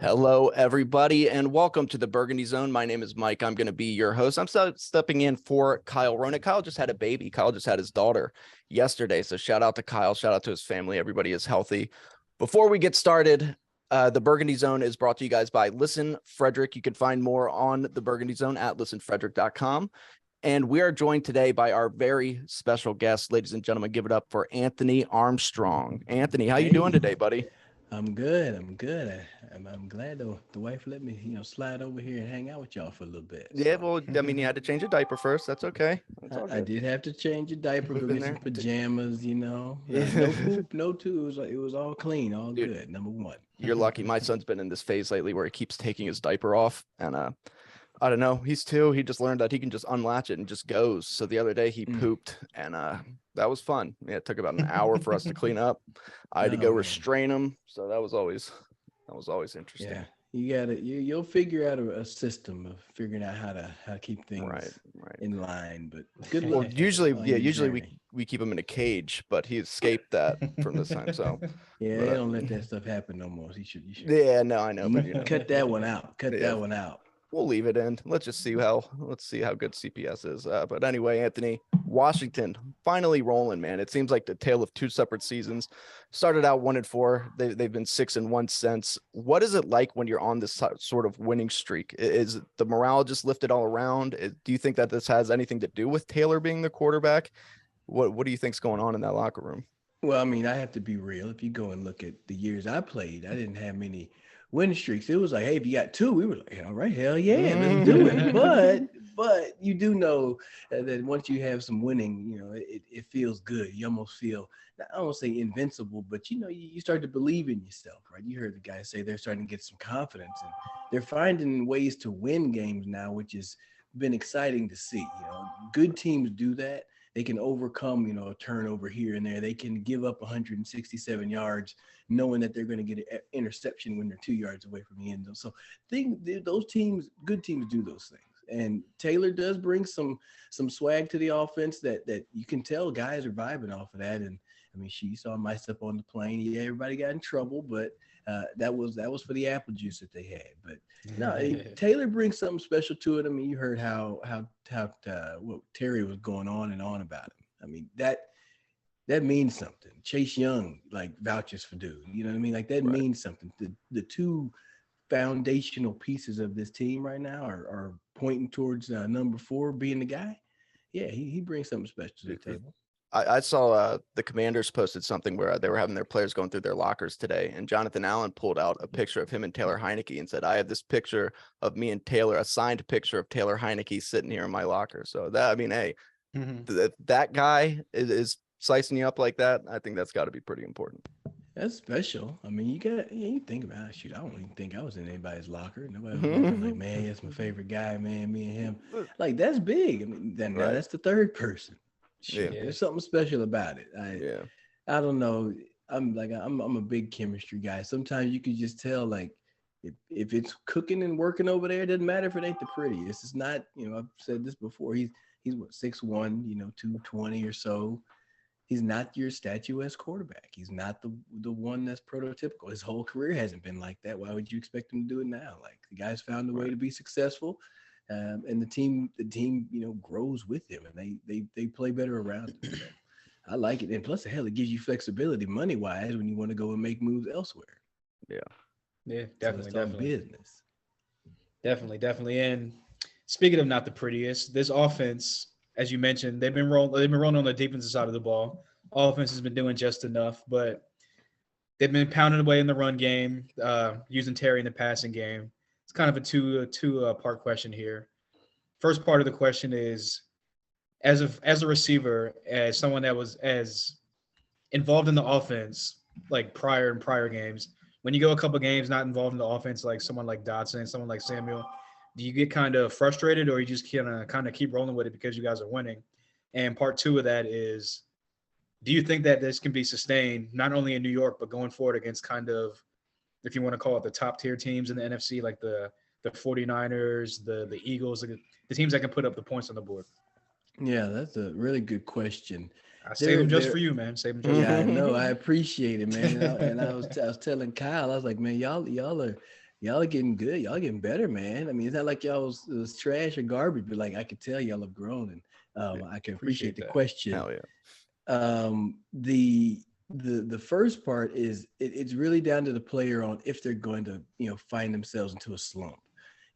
Hello, everybody, and welcome to the Burgundy Zone. My name is Mike. I'm going to be your host. I'm stepping in for Kyle Ronick. Kyle just had a baby. Kyle just had his daughter yesterday. So shout out to Kyle. Shout out to his family. Everybody is healthy. Before we get started, the Burgundy Zone is brought to you guys by Listen Frederick. You can find more on the Burgundy Zone at listenfrederick.com. And we are joined today by our very special guest. Ladies and gentlemen, give it up for Anthony Armstrong. Anthony, how you doing today, buddy? I'm good. I'm glad the wife let me, slide over here and hang out with y'all for a little bit. Yeah, well, I mean, you had to change a diper first. That's okay. That's all I good. did have to change a diaper, We've go been get some there. pajamas. No Yeah. poop, no two. It was all clean, all Dude, good. Number one. you're lucky. My son's been in this phase lately where he keeps taking his diaper off. And I don't know. He's two. He just learned that he can just unlatch it and just goes. So the other day he Mm. pooped and that was fun. Yeah, it took about an hour for us to clean up. I had to go Oh man, restrain him. So that was always interesting. yeah. You'll figure out a system of figuring out how to keep Right, things right. in line. But good Well, luck on your usually journey. we keep him in a cage, but he escaped that from this time. So, Yeah, but they don't let that stuff happen no more. You should yeah, no, I know, but cut that one out. Cut yeah, that one out. we'll leave it in. Let's see how good CPS is. But anyway, Anthony, Washington finally rolling, man. It seems like the tale of two separate seasons. Started out 1-4. They've been 6-1 since. What is it like when you're on this sort of winning streak? Is the morale just lifted all around? Do you think that this has anything to do with Taylor being the quarterback? What do you think's going on in that locker room? Well, I mean, I have to be real. If you go and look at the years I played, I didn't have many win streaks. It was like, hey, if you got two, we were like, all right, hell yeah, let's do it. But you do know that once you have some winning, it feels good. You almost feel, I don't want to say invincible, but you start to believe in yourself, right? You heard the guys say they're starting to get some confidence, and they're finding ways to win games now, which has been exciting to see. Good teams do that. They can overcome, a turnover here and there. They can give up 167 yards, knowing that they're going to get an interception when they're 2 yards away from the end zone. So, those teams, good teams, do those things. And Taylor does bring some swag to the offense that you can tell guys are vibing off of that. And I mean, she saw myself on the plane. Yeah, everybody got in trouble, but that was for the apple juice that they had. But no, Taylor brings something special to it. I mean, you heard how what Terry was going on and on about him. I mean, that means something. Chase Young like vouches for dude. You know what I mean? Like that Right. means something. The two foundational pieces of this team right now are pointing towards number 4 being the guy. Yeah, he brings something special to the table. I saw the Commanders posted something where they were having their players going through their lockers today, and Jonathan Allen pulled out a picture of him and Taylor Heineke and said, "I have this picture of me and Taylor, a signed picture of Taylor Heineke sitting here in my locker." So that, I mean, hey, that guy is slicing you up like that. I think that's got to be pretty important. That's special. I mean, you think about it. Shoot, I don't even think I was in anybody's locker. Nobody was walking like, man, that's my favorite guy, man, me and him. Like, that's big. I mean, now Right. that's the third person. Yeah. There's something special about it. Yeah. I don't know. I'm a big chemistry guy. Sometimes you can just tell, like, if it's cooking and working over there, it doesn't matter if it ain't the prettiest. It's not, I've said this before. He's what, 6'1", 220 or so. He's not your statuesque quarterback. He's not the one that's prototypical. His whole career hasn't been like that. Why would you expect him to do it now? Like, the guy's found a way to be successful, and the team grows with him, and they play better around him. So I like it, and plus, hell, it gives you flexibility money wise when you want to go and make moves elsewhere. Yeah. Yeah, So definitely, it's all definitely, business. definitely. And speaking of not the prettiest, this offense, as you mentioned, they've been rolling on the defensive side of the ball. Offense has been doing just enough, but they've been pounding away in the run game, using Terry in the passing game. It's kind of a two part question here. First part of the question is, as a receiver, as someone that was as involved in the offense like prior games, when you go a couple games not involved in the offense, like someone like Dotson, someone like Samuel, do you get kind of frustrated, or you just kind of keep rolling with it because you guys are winning? And part two of that is, do you think that this can be sustained not only in New York but going forward against kind of, if you want to call it, the top tier teams in the NFC, like the 49ers, the Eagles, the teams that can put up the points on the board? Yeah, that's a really good question. I save There, them just there. for you, man. Save them just for Yeah, I you. know. I appreciate it, man. And I was telling Kyle, I was like, man, y'all y'all are getting good. Y'all getting better, man. I mean, it's not like y'all was trash or garbage, but like I could tell y'all have grown, and I can appreciate the that. question. Hell yeah. The first part is it's really down to the player on if they're going to find themselves into a slump,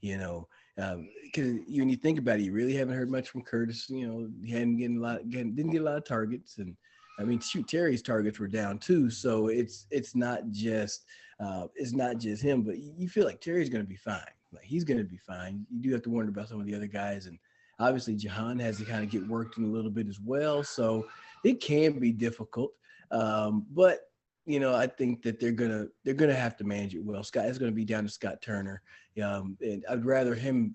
because when you think about it, you really haven't heard much from Curtis. He hadn't didn't get a lot of targets, and I mean, shoot, Terry's targets were down too. So it's not just him, but you feel like Terry's going to be fine. Like he's going to be fine. You do have to wonder about some of the other guys, and obviously Jahan has to kind of get worked in a little bit as well. So it can be difficult, but I think that they're gonna have to manage it well. Scott, it's going to be down to Scott Turner, and I'd rather him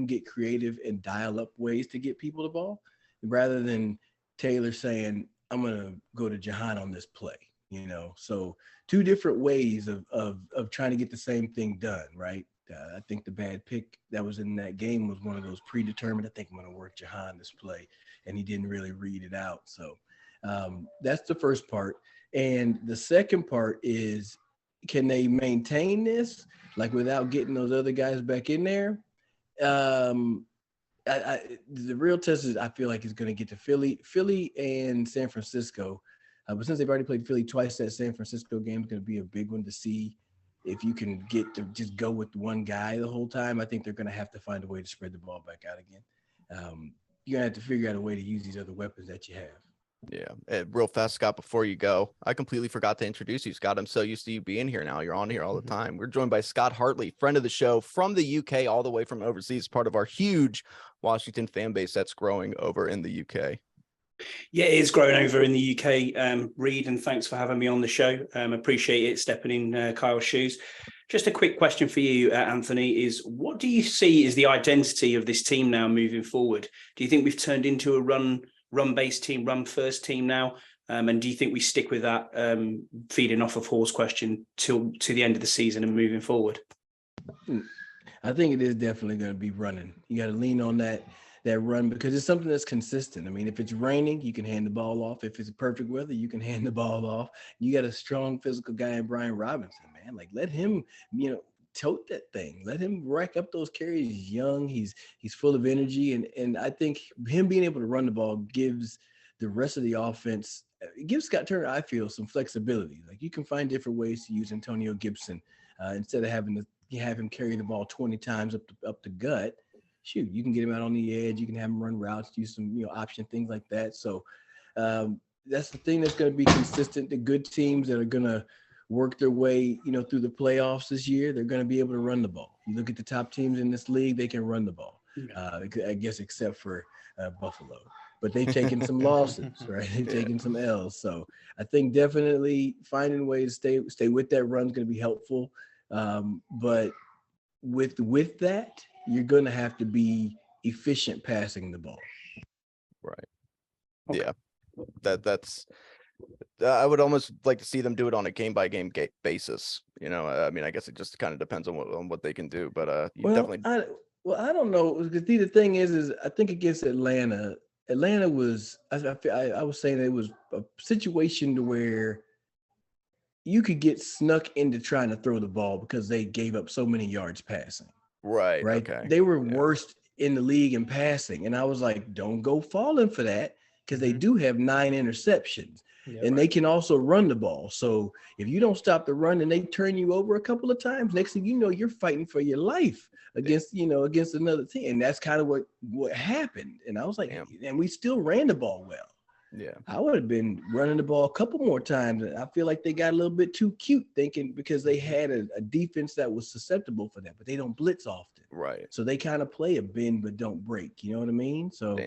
get creative and dial up ways to get people the ball, rather than Taylor saying, I'm going to go to Jahan on this play. So two different ways of trying to get the same thing done, right? I think the bad pick that was in that game was one of those predetermined. I think I'm going to work Jahan this play, and he didn't really read it out. So that's the first part. And the second part is, can they maintain this like without getting those other guys back in there? The real test is, I feel like, is going to get to Philly and San Francisco. But since they've already played Philly twice, that San Francisco game is going to be a big one to see if you can get to just go with one guy the whole time. I think they're going to have to find a way to spread the ball back out again. You're going to have to figure out a way to use these other weapons that you have. Yeah. Real fast, Scott, before you go, I completely forgot to introduce you, Scott. I'm so used to you being here now. You're on here all the time. We're joined by Scott Hartley, friend of the show from the UK, all the way from overseas, part of our huge Washington fan base that's growing over in the UK. Yeah, it is growing over in the UK, Reed, and thanks for having me on the show. Appreciate it, stepping in Kyle's shoes. Just a quick question for you, Anthony, is what do you see as the identity of this team now moving forward? Do you think we've turned into a run-based team, run-first team now? And do you think we stick with that, feeding off of Hall's question to the end of the season and moving forward? I think it is definitely going to be running. You got to lean on that run, because it's something that's consistent. I mean, if it's raining, you can hand the ball off. If it's perfect weather, you can hand the ball off. You got a strong physical guy in Brian Robinson, man. Like, let him, tote that thing. Let him rack up those carries. He's young. He's full of energy. And I think him being able to run the ball gives the rest of the offense, it gives Scott Turner, I feel, some flexibility. Like, you can find different ways to use Antonio Gibson instead of having to have him carry the ball 20 times up the gut. Shoot, you can get him out on the edge. You can have him run routes, use some, option things like that. So that's the thing that's going to be consistent. The good teams that are going to work their way, through the playoffs this year, they're going to be able to run the ball. You look at the top teams in this league, they can run the ball. I guess except for Buffalo. But they've taken some losses, right? They've taken some L's. So I think definitely finding a way to stay with that run is going to be helpful. But with that, you're going to have to be efficient passing the ball. Right. Okay. Yeah. That's I would almost like to see them do it on a game-by-game basis. I mean, I guess it just kind of depends on what they can do, but definitely. I don't know. Because the thing is I think against Atlanta was, I was saying it was a situation to where you could get snuck into trying to throw the ball because they gave up so many yards passing. Right. Okay. They were worst in the league in passing. And I was like, don't go falling for that, because they do have 9 interceptions. They can also run the ball. So if you don't stop the run and they turn you over a couple of times, next thing you know, you're fighting for your life against another team. And that's kind of what happened. And I was like, and we still ran the ball well. Yeah, I would have been running the ball a couple more times. I feel like they got a little bit too cute thinking, because they had a defense that was susceptible for that, but they don't blitz often. Right. So they kind of play a bend but don't break. You know what I mean? So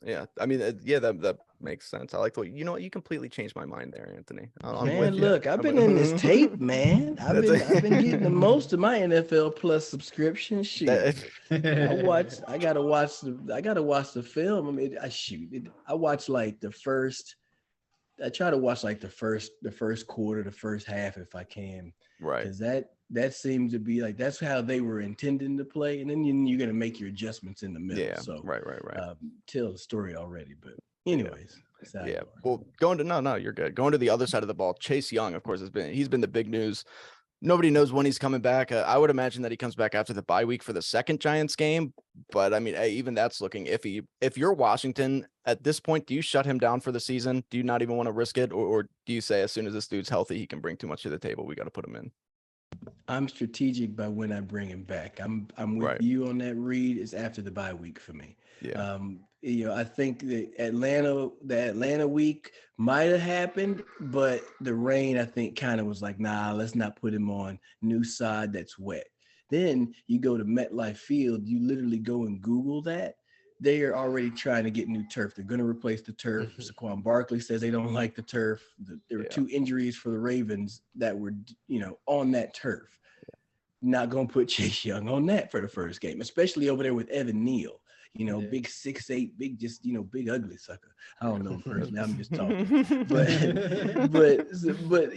yeah. I mean, that makes sense. I like the way, you completely changed my mind there, Anthony. Look, I've been in this tape, man. I've been getting the most of my NFL Plus subscription. Shoot, I gotta watch the film. I mean, I watch like the first. I try to watch like the first quarter, the first half if I can. Right. Because that seems to be like, that's how they were intending to play, and then you're gonna make your adjustments in the middle. Yeah. So right. Tell the story already, but anyways. Well, you're good. Going to the other side of the ball, Chase Young, of course, he's been the big news Nobody knows when he's coming back. I would imagine that he comes back after the bye week for the second Giants game. But I mean, even that's looking iffy. If you're Washington at this point, do you shut him down for the season? Do you not even want to risk it? Or do you say as soon as this dude's healthy, he can bring too much to the table, we got to put him in? I'm strategic by when I bring him back. I'm with you on that, Reed. It's after the bye week for me. Yeah. I think the Atlanta week might have happened, but the rain, I think, kind of was like, nah, let's not put him on new sod that's wet. Then you go to MetLife Field, you literally go and Google that. They are already trying to get new turf. They're going to replace the turf. Saquon Barkley says they don't like the turf. There were 2 injuries for the Ravens that were, on that turf. Not going to put Chase Young on that for the first game, especially over there with Evan Neal. Big 6'8", big, just, big ugly sucker. I don't know personally. I'm just talking. but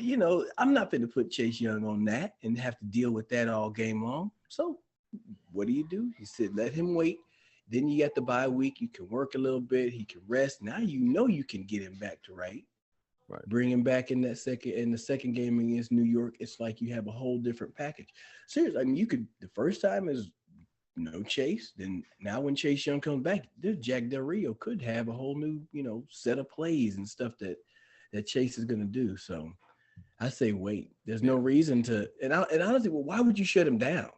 I'm not going to put Chase Young on that and have to deal with that all game long. So what do? You said let him wait. Then you got the bye week. You can work a little bit. He can rest. Now you can get him back to right. Bring him back in the second game against New York. It's like you have a whole different package. Seriously, I mean, the first time is no Chase. Then now when Chase Young comes back, this Jack Del Rio could have a whole new, set of plays and stuff that Chase is going to do. So I say wait. There's no reason to. And honestly, well, why would you shut him down?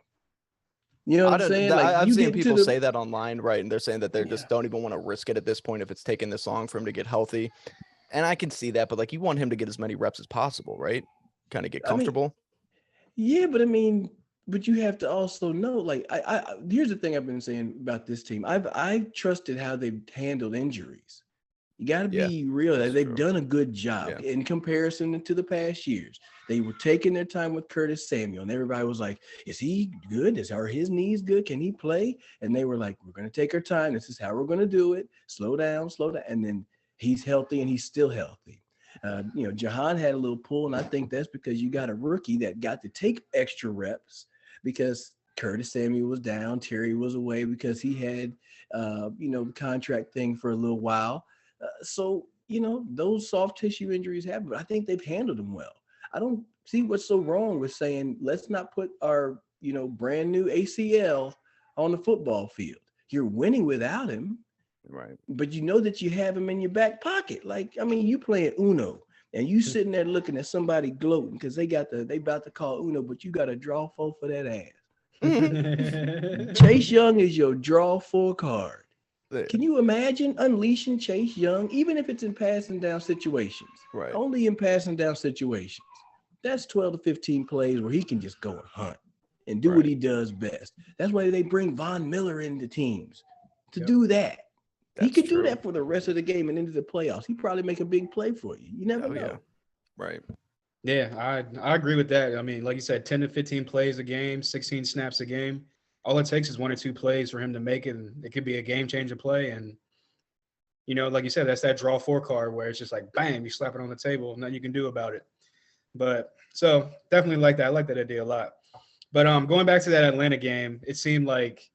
You know what I'm saying? I've seen people say that online, right? And they're saying that they just don't even want to risk it at this point if it's taking this long for him to get healthy. And I can see that, but you want him to get as many reps as possible, right? Kind of get comfortable. But you have to also know, here's the thing I've been saying about this team. I've trusted how they've handled injuries. You got to be real. They've done a good job in comparison to the past years. They were taking their time with Curtis Samuel, and everybody was like, is he good? Are his knees good? Can he play? And they were like, we're going to take our time. This is how we're going to do it. Slow down. And then he's healthy, and he's still healthy. Jahan had a little pull, and I think that's because you got a rookie that got to take extra reps because Curtis Samuel was down. Terry was away because he had, the contract thing for a little while. So those soft tissue injuries happen, but I think they've handled them well. I don't see what's so wrong with saying, let's not put our, brand new ACL on the football field. You're winning without him. Right. But that you have him in your back pocket. You playing Uno and you sitting there looking at somebody gloating because they about to call Uno, but you got to draw 4 for that ass. Chase Young is your draw 4 card. Can you imagine unleashing Chase Young, even if it's in passing down situations? Right. Only in passing down situations. That's 12 to 15 plays where he can just go and hunt and do what he does best. That's why they bring Von Miller into teams to do that. He could do that for the rest of the game and into the playoffs. He'd probably make a big play for you. You never know. Yeah. Right. Yeah, I agree with that. I mean, like you said, 10 to 15 plays a game, 16 snaps a game. All it takes is 1 or 2 plays for him to make it, and it could be a game-changer play. And, like you said, that's that draw 4 card where it's just like, bam, you slap it on the table, nothing you can do about it. But so definitely like that. I like that idea a lot. But going back to that Atlanta game, it seemed like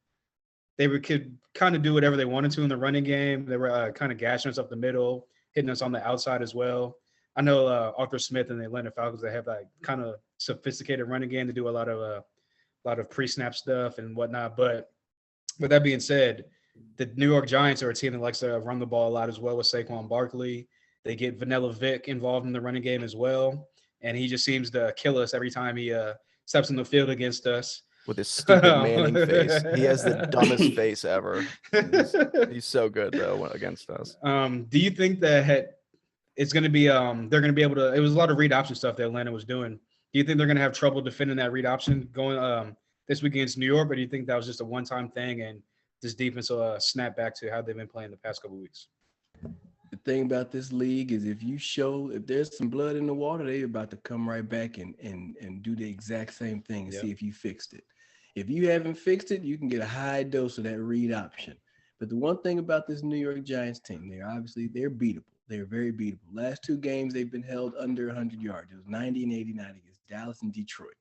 they could kind of do whatever they wanted to in the running game. They were kind of gashing us up the middle, hitting us on the outside as well. I know Arthur Smith and the Atlanta Falcons, they have kind of sophisticated running game to do a lot of pre-snap stuff and whatnot. But with that being said, the New York Giants are a team that likes to run the ball a lot as well with Saquon Barkley. They get Vanilla Vic involved in the running game as well. And he just seems to kill us every time he steps in the field against us. With his stupid Manning face. He has the dumbest face ever. He's so good, though, against us. Do you think that it's going to be they're going to be able to – it was a lot of read option stuff that Atlanta was doing. Do you think they're going to have trouble defending that read option going this week against New York, or do you think that was just a one-time thing and this defense will snap back to how they've been playing the past couple of weeks? The thing about this league is if there's some blood in the water, they're about to come right back and do the exact same thing and see if you fixed it. If you haven't fixed it, you can get a high dose of that read option. But the one thing about this New York Giants team, they're beatable. They're very beatable. Last 2 games, they've been held under 100 yards. It was 90 and 89 against Dallas and Detroit.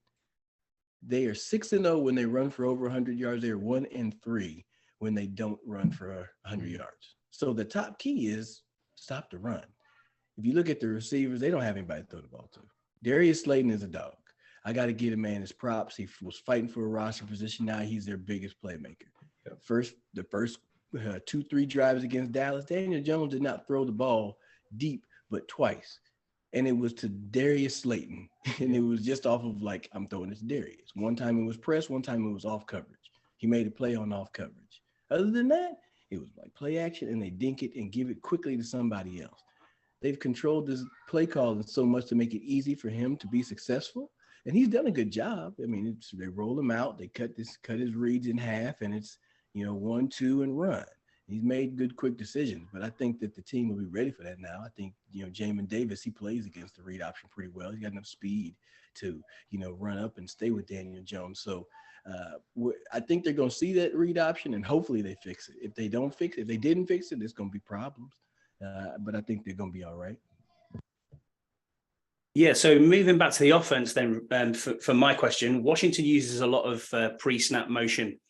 They are 6-0 when they run for over 100 yards. They're 1-3 when they don't run for 100 yards. So the top key is stop the run. If you look at the receivers, they don't have anybody to throw the ball to. Darius Slayton is a dog. I got to give a man his props. He was fighting for a roster position. Now he's their biggest playmaker. Yep. The first 2-3 drives against Dallas, Daniel Jones did not throw the ball deep but twice. And it was to Darius Slayton. And it was just off of like, I'm throwing it to Darius. One time it was press, one time it was off coverage. He made a play on off coverage. Other than that, it was like play action and they dink it and give it quickly to somebody else. They've controlled this play calling so much to make it easy for him to be successful. And he's done a good job. I mean, they roll him out, they cut his reads in half, and it's, 1-2 and run. He's made good, quick decisions, but I think that the team will be ready for that now. I think, Jamin Davis, he plays against the read option pretty well. He's got enough speed to, run up and stay with Daniel Jones. So I think they're going to see that read option, and hopefully they fix it. If they didn't fix it, there's going to be problems. But I think they're going to be all right. Yeah, so moving back to the offense then, for my question, Washington uses a lot of pre-snap motion.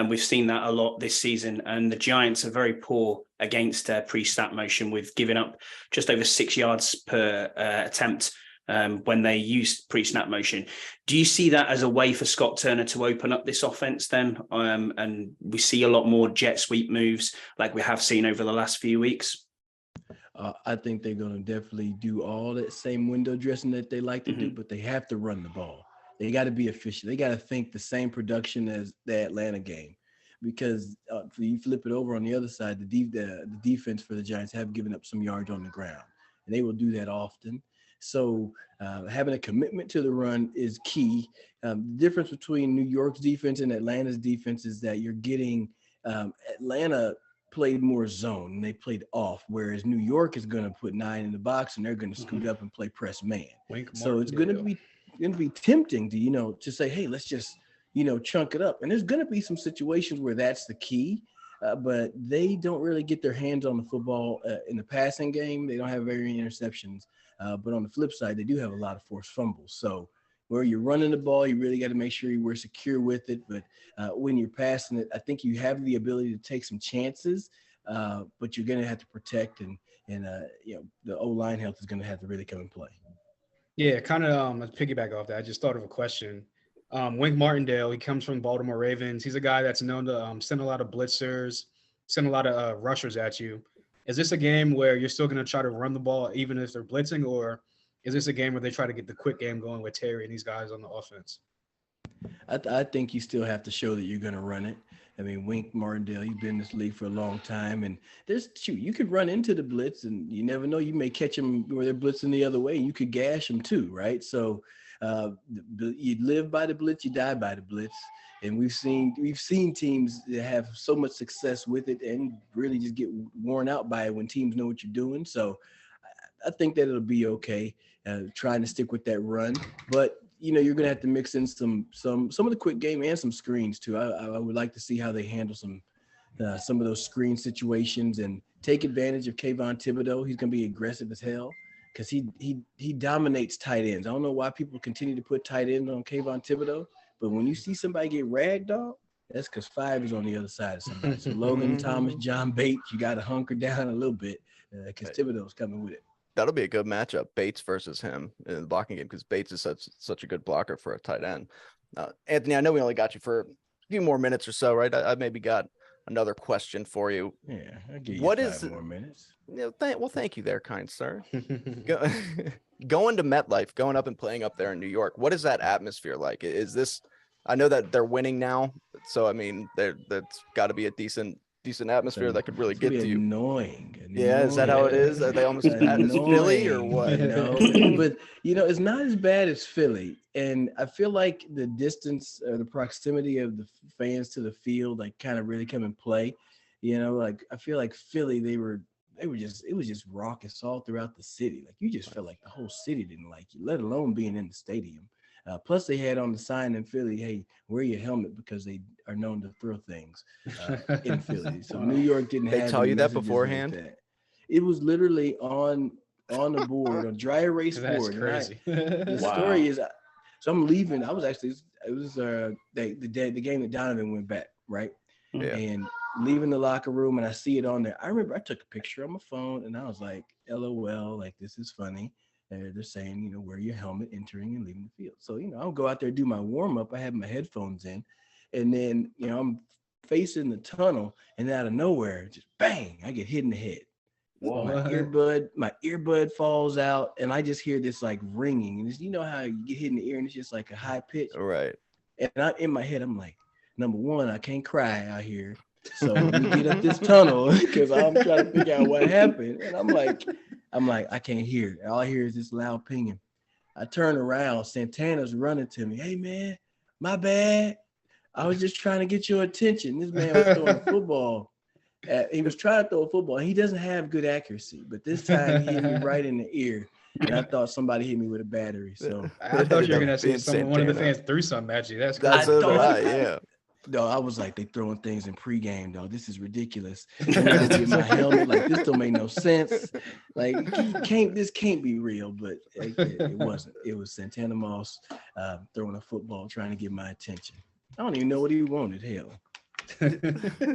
We've seen that a lot this season, and the Giants are very poor against pre-snap motion, with giving up just over 6 yards per attempt when they use pre-snap motion. Do you see that as a way for Scott Turner to open up this offense then? And we see a lot more jet sweep moves like we have seen over the last few weeks? I think they're going to definitely do all that same window dressing that they like to do, Mm-hmm. but they have to run the ball. They got to be efficient. They got to think the same production as the Atlanta game, because if you flip it over on the other side, the defense for the Giants have given up some yards on the ground, and they will do that often. So having a commitment to the run is key. The difference between New York's defense and Atlanta's defense is that you're getting Atlanta played more zone and they played off, whereas New York is going to put 9 in the box and they're going to scoot up and play press man. So it's going to be tempting to, to say, hey, let's just, chunk it up. And there's going to be some situations where that's the key, but they don't really get their hands on the football in the passing game. They don't have very many interceptions, but on the flip side, they do have a lot of forced fumbles. So where you're running the ball, you really got to make sure you were secure with it. But when you're passing it, I think you have the ability to take some chances, but you're going to have to protect, and the O-line health is going to have to really come and play. Yeah, kind of let's piggyback off that. I just thought of a question. Wink Martindale, he comes from the Baltimore Ravens. He's a guy that's known to send a lot of blitzers, send a lot of rushers at you. Is this a game where you're still going to try to run the ball even if they're blitzing, or is this a game where they try to get the quick game going with Terry and these guys on the offense? I think you still have to show that you're going to run it. I mean, Wink Martindale, you've been in this league for a long time, and you could run into the blitz, and you never know, you may catch them where they're blitzing the other way, and you could gash them too, right? So you live by the blitz, you die by the blitz, and we've seen teams that have so much success with it and really just get worn out by it when teams know what you're doing. So I think that it'll be okay, trying to stick with that run, but you're going to have to mix in some of the quick game and some screens too. I would like to see how they handle some of those screen situations and take advantage of Kayvon Thibodeau. He's going to be aggressive as hell because he dominates tight ends. I don't know why people continue to put tight ends on Kayvon Thibodeau, but when you see somebody get ragdolled, that's because 5 is on the other side of somebody. So Logan Thomas, John Bates, you got to hunker down a little bit because Thibodeau's coming with it. That'll be a good matchup, Bates versus him in the blocking game, because Bates is such a good blocker for a tight end. Anthony, I know we only got you for a few more minutes or so, right? I maybe got another question for you. Yeah, I'll give you 5 more minutes. Thank you there, kind sir. Going to MetLife, going up and playing up there in New York, what is that atmosphere like? Is this, I know that they're winning now, so I mean, that's got to be a decent atmosphere that could really get to you. Annoying. Yeah, is that how it is? Are they almost as Philly or what? But it's not as bad as Philly, and I feel like the distance or the proximity of the fans to the field, like, kind of really come and play. Like, I feel like Philly, it was just raucous all throughout the city. Like, you just felt like the whole city didn't like you, let alone being in the stadium. Plus, they had on the sign in Philly, hey, wear your helmet because they are known to throw things in Philly. So New York didn't have. They tell you that beforehand? Like that. It was literally on the board, on dry erase board. That's crazy. The story is, so I'm leaving. It was the game that Donovan went back, right? Yeah. And leaving the locker room, and I see it on there. I remember I took a picture on my phone, and I was like, LOL, like, this is funny. they're saying, wear your helmet entering and leaving the field. So, I'll go out there, do my warm up. I have my headphones in, and then, I'm facing the tunnel, and out of nowhere, just bang, I get hit in the head. Whoa. My earbud falls out, and I just hear this like ringing. And it's, how you get hit in the ear and it's just like a high pitch. Right. And in my head, I'm like, number one, I can't cry out here. So let me get up this tunnel because I'm trying to figure out what happened. And I'm like, I can't hear. All I hear is this loud pinging. I turn around, Santana's running to me. Hey man, my bad. I was just trying to get your attention. This man was throwing a football. He was trying to throw a football. He doesn't have good accuracy, but this time he hit me right in the ear. And I thought somebody hit me with a battery. So I thought you were gonna say one of the fans threw something at you. That's yeah. No, I was like, they throwing things in pregame, dog. This is ridiculous. And I get my helmet, like this don't make no sense. Like this can't be real, but it wasn't. It was Santana Moss throwing a football, trying to get my attention. I don't even know what he wanted. Hell.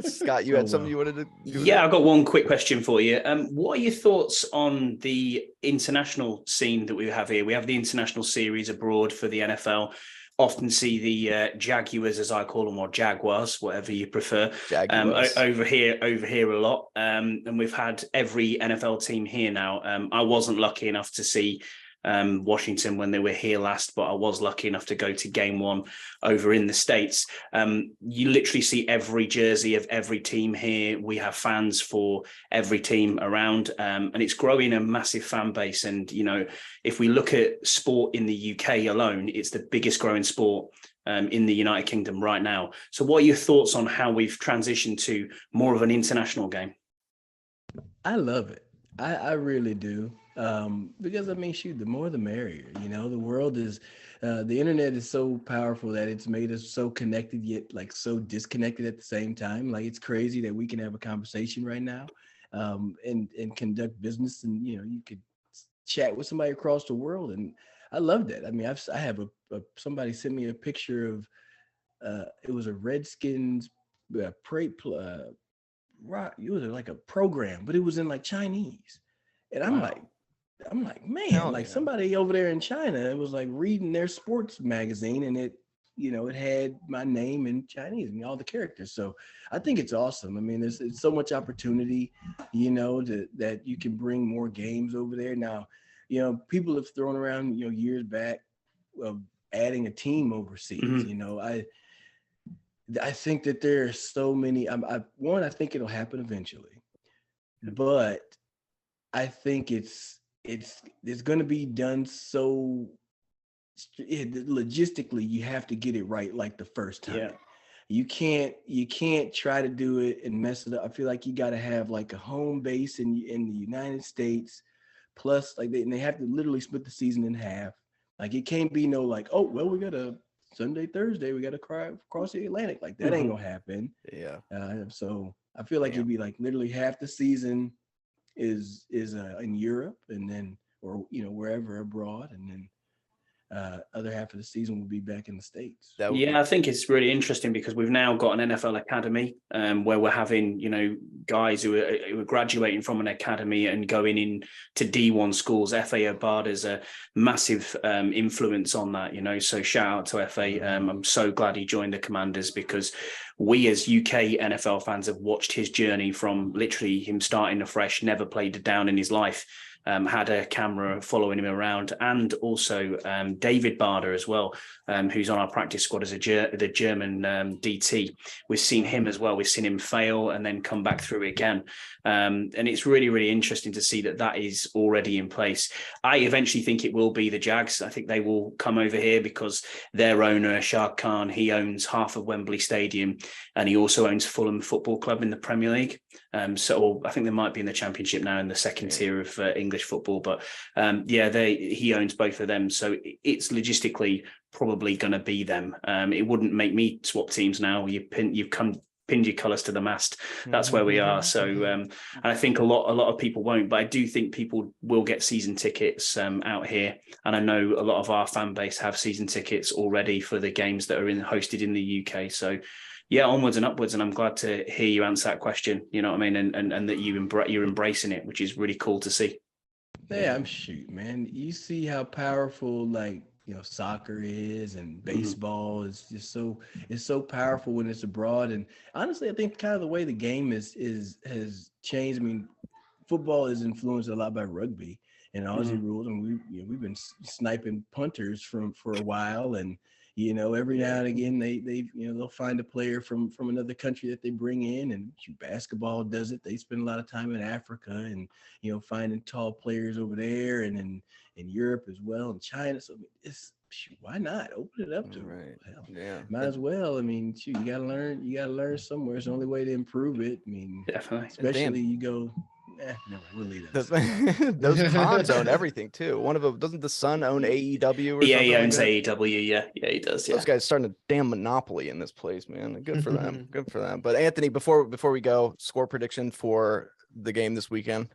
Scott, you had something you wanted to do? Yeah, I've got one quick question for you. What are your thoughts on the international scene that we have here? We have the international series abroad for the NFL. Often see the Jaguars, as I call them, or Jaguars, whatever you prefer, over here a lot. And we've had every NFL team here now. I wasn't lucky enough to see Washington when they were here last, but I was lucky enough to go to game one over in the States. You literally see every jersey of every team here. We have fans for every team around, and it's growing a massive fan base. And, if we look at sport in the UK alone, it's the biggest growing sport in the United Kingdom right now. So what are your thoughts on how we've transitioned to more of an international game? I love it. I really do. Because shoot, the more the merrier. The world is, the internet is so powerful that it's made us so connected yet like so disconnected at the same time. Like it's crazy that we can have a conversation right now, and conduct business, and you could chat with somebody across the world, and I love that. I have somebody sent me a picture of, it was a Redskins it was like a program, but it was in like Chinese, and I'm like, man, somebody over there in China, it was like reading their sports magazine, and it had my name in Chinese and all the characters. So I think it's awesome. There's so much opportunity, that you can bring more games over there. Now, people have thrown around, years back, adding a team overseas. Mm-hmm. I think that there are so many. I think it'll happen eventually, but I think it's going to be done so logistically. You have to get it right, like the first time. Yeah. You can't try to do it and mess it up. I feel like you got to have like a home base in the United States, plus like they have to literally split the season in half. Like it can't be no like, oh well, we got a Sunday, Thursday, we got to cross the Atlantic. Like that ain't gonna happen. Yeah. So I feel like it'd be like literally half the season is in Europe, and then or wherever abroad, and then other half of the season will be back in the States. I think it's really interesting because we've now got an NFL academy where we're having guys who are graduating from an academy and going in to D1 schools. FA Abada's a massive influence on that, so shout out to FA. I'm so glad he joined the Commanders, because we as UK NFL fans have watched his journey from literally him starting afresh, never played a down in his life, had a camera following him around, and also David Bader as well, who's on our practice squad as the German DT. We've seen him as well. We've seen him fail and then come back through again. And it's really, really interesting to see that is already in place. I eventually think it will be the Jags. I think they will come over here because their owner, Shah Khan, he owns half of Wembley Stadium, and he also owns Fulham Football Club in the Premier League. So I think they might be in the Championship now, in the second tier of English football. But he owns both of them. So it's logistically probably going to be them. It wouldn't make me swap teams now. You've pinned your colours to the mast. That's where we are. So and I think a lot of people won't, but I do think people will get season tickets out here. And I know a lot of our fan base have season tickets already for the games that are hosted in the UK. So yeah, onwards and upwards. And I'm glad to hear you answer that question. You know what I mean? And that you're embracing it, which is really cool to see. Yeah, I'm shoot, man. You see how powerful soccer is, and baseball is just it's so powerful when it's abroad. And honestly, I think kind of the way the game has changed. I mean, football is influenced a lot by rugby and Aussie rules, and we've been sniping punters for a while, and every now and again they'll find a player from another country that they bring in, and basketball does it. They spend a lot of time in Africa and finding tall players over there, and in Europe as well, and China. So it's why not open it up to Right. hell, Yeah. might as well. I mean, shoot, you gotta learn somewhere. It's the only way to improve it. I mean, Definitely. especially you go. Never, we'll leave that. Those cons own everything too. One of them, doesn't the Sun own AEW or Yeah, something he like owns that? AEW. Yeah, he does. Yeah. Those guys starting a damn monopoly in this place, man. Good for them. Good for them. But Anthony, before we go, score prediction for the game this weekend.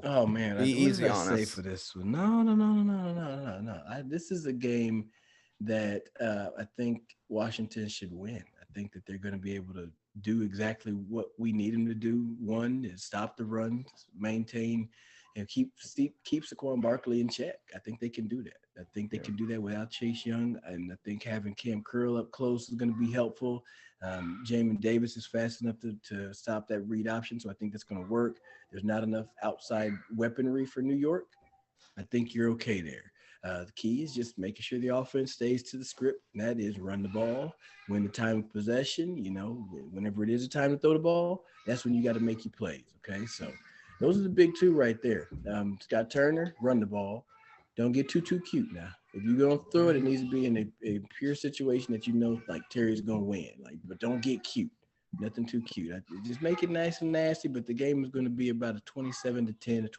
Oh man, Be what easy did I on say us. for this one? No. This is a game that I think Washington should win. I think that they're going to be able to do exactly what we need them to do. One is stop the run, maintain, and keep Saquon Barkley in check. I think they can do that. I think they can do that without Chase Young, and I think having Cam Curl up close is going to be helpful. Jamin Davis is fast enough to stop that read option, so I think that's going to work. There's not enough outside weaponry for New York. I think you're okay there. The key is just making sure the offense stays to the script, and that is run the ball. When the time of possession, whenever it is a time to throw the ball, that's when you got to make your plays, okay? So those are the big two right there. Scott Turner, run the ball. Don't get too cute now. If you're going to throw it, it needs to be in a pure situation that like Terry's going to win. But don't get cute. Nothing too cute. Just make it nice and nasty, but the game is going to be about a 27-10 or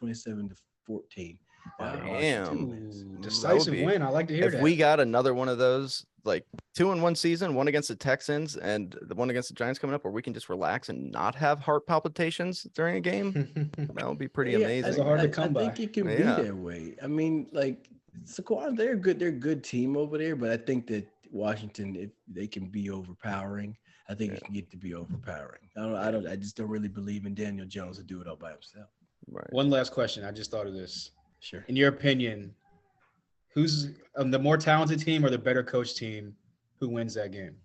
27-14. Damn. Decisive win. I like to hear if that. we got another one of those, like 2-in-1 season, one against the Texans and the one against the Giants coming up, where we can just relax and not have heart palpitations during a game, that would be pretty amazing. That's hard to come by. I think it can be that way. I mean, like Saquon, they're a good team over there, but I think that Washington, if they can be overpowering, I think it can get to be overpowering. I just don't really believe in Daniel Jones to do it all by himself. Right. One last question. I just thought of this. Sure. In your opinion, who's the more talented team or the better coach team? Who wins that game?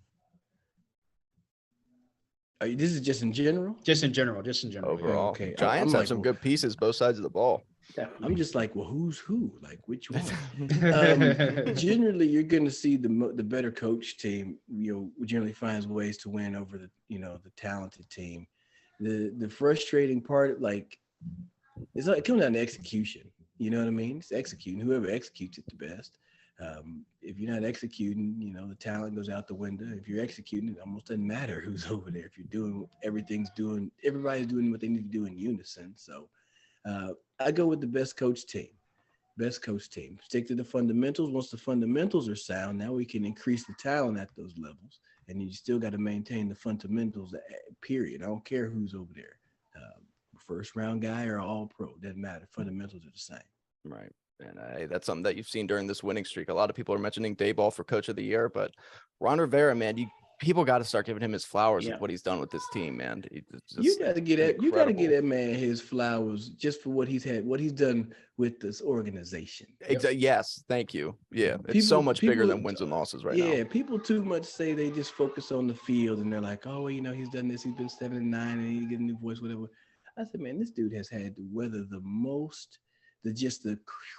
This is just in general? Just in general. Overall, Okay. Giants have some good pieces both sides of the ball. Definitely. I'm just like, well, who's who? Like, which one? Generally, you're going to see the better coach team. Generally finds ways to win over the talented team. The frustrating part, it comes down to execution. You know what I mean? It's executing. Whoever executes it the best. If you're not executing, the talent goes out the window. If you're executing, it almost doesn't matter who's over there. If you're doing, everybody's doing what they need to do in unison. So I go with the best coach team. Stick to the fundamentals. Once the fundamentals are sound, now we can increase the talent at those levels. And you still got to maintain the fundamentals, period. I don't care who's over there. First round guy or all pro, doesn't matter. Fundamentals are the same. Right. And that's something that you've seen during this winning streak. A lot of people are mentioning Dayball for coach of the year, but Ron Rivera, man, people got to start giving him his flowers of what he's done with this team, man. You got to get that man his flowers just for what he's done with this organization. Yes, thank you. Yeah, it's so much bigger than wins and losses right now. Yeah, people too much say they just focus on the field and they're like, oh, he's done this. He's been 7-9 and he get a new voice, whatever. I said, man, this dude has had to weather the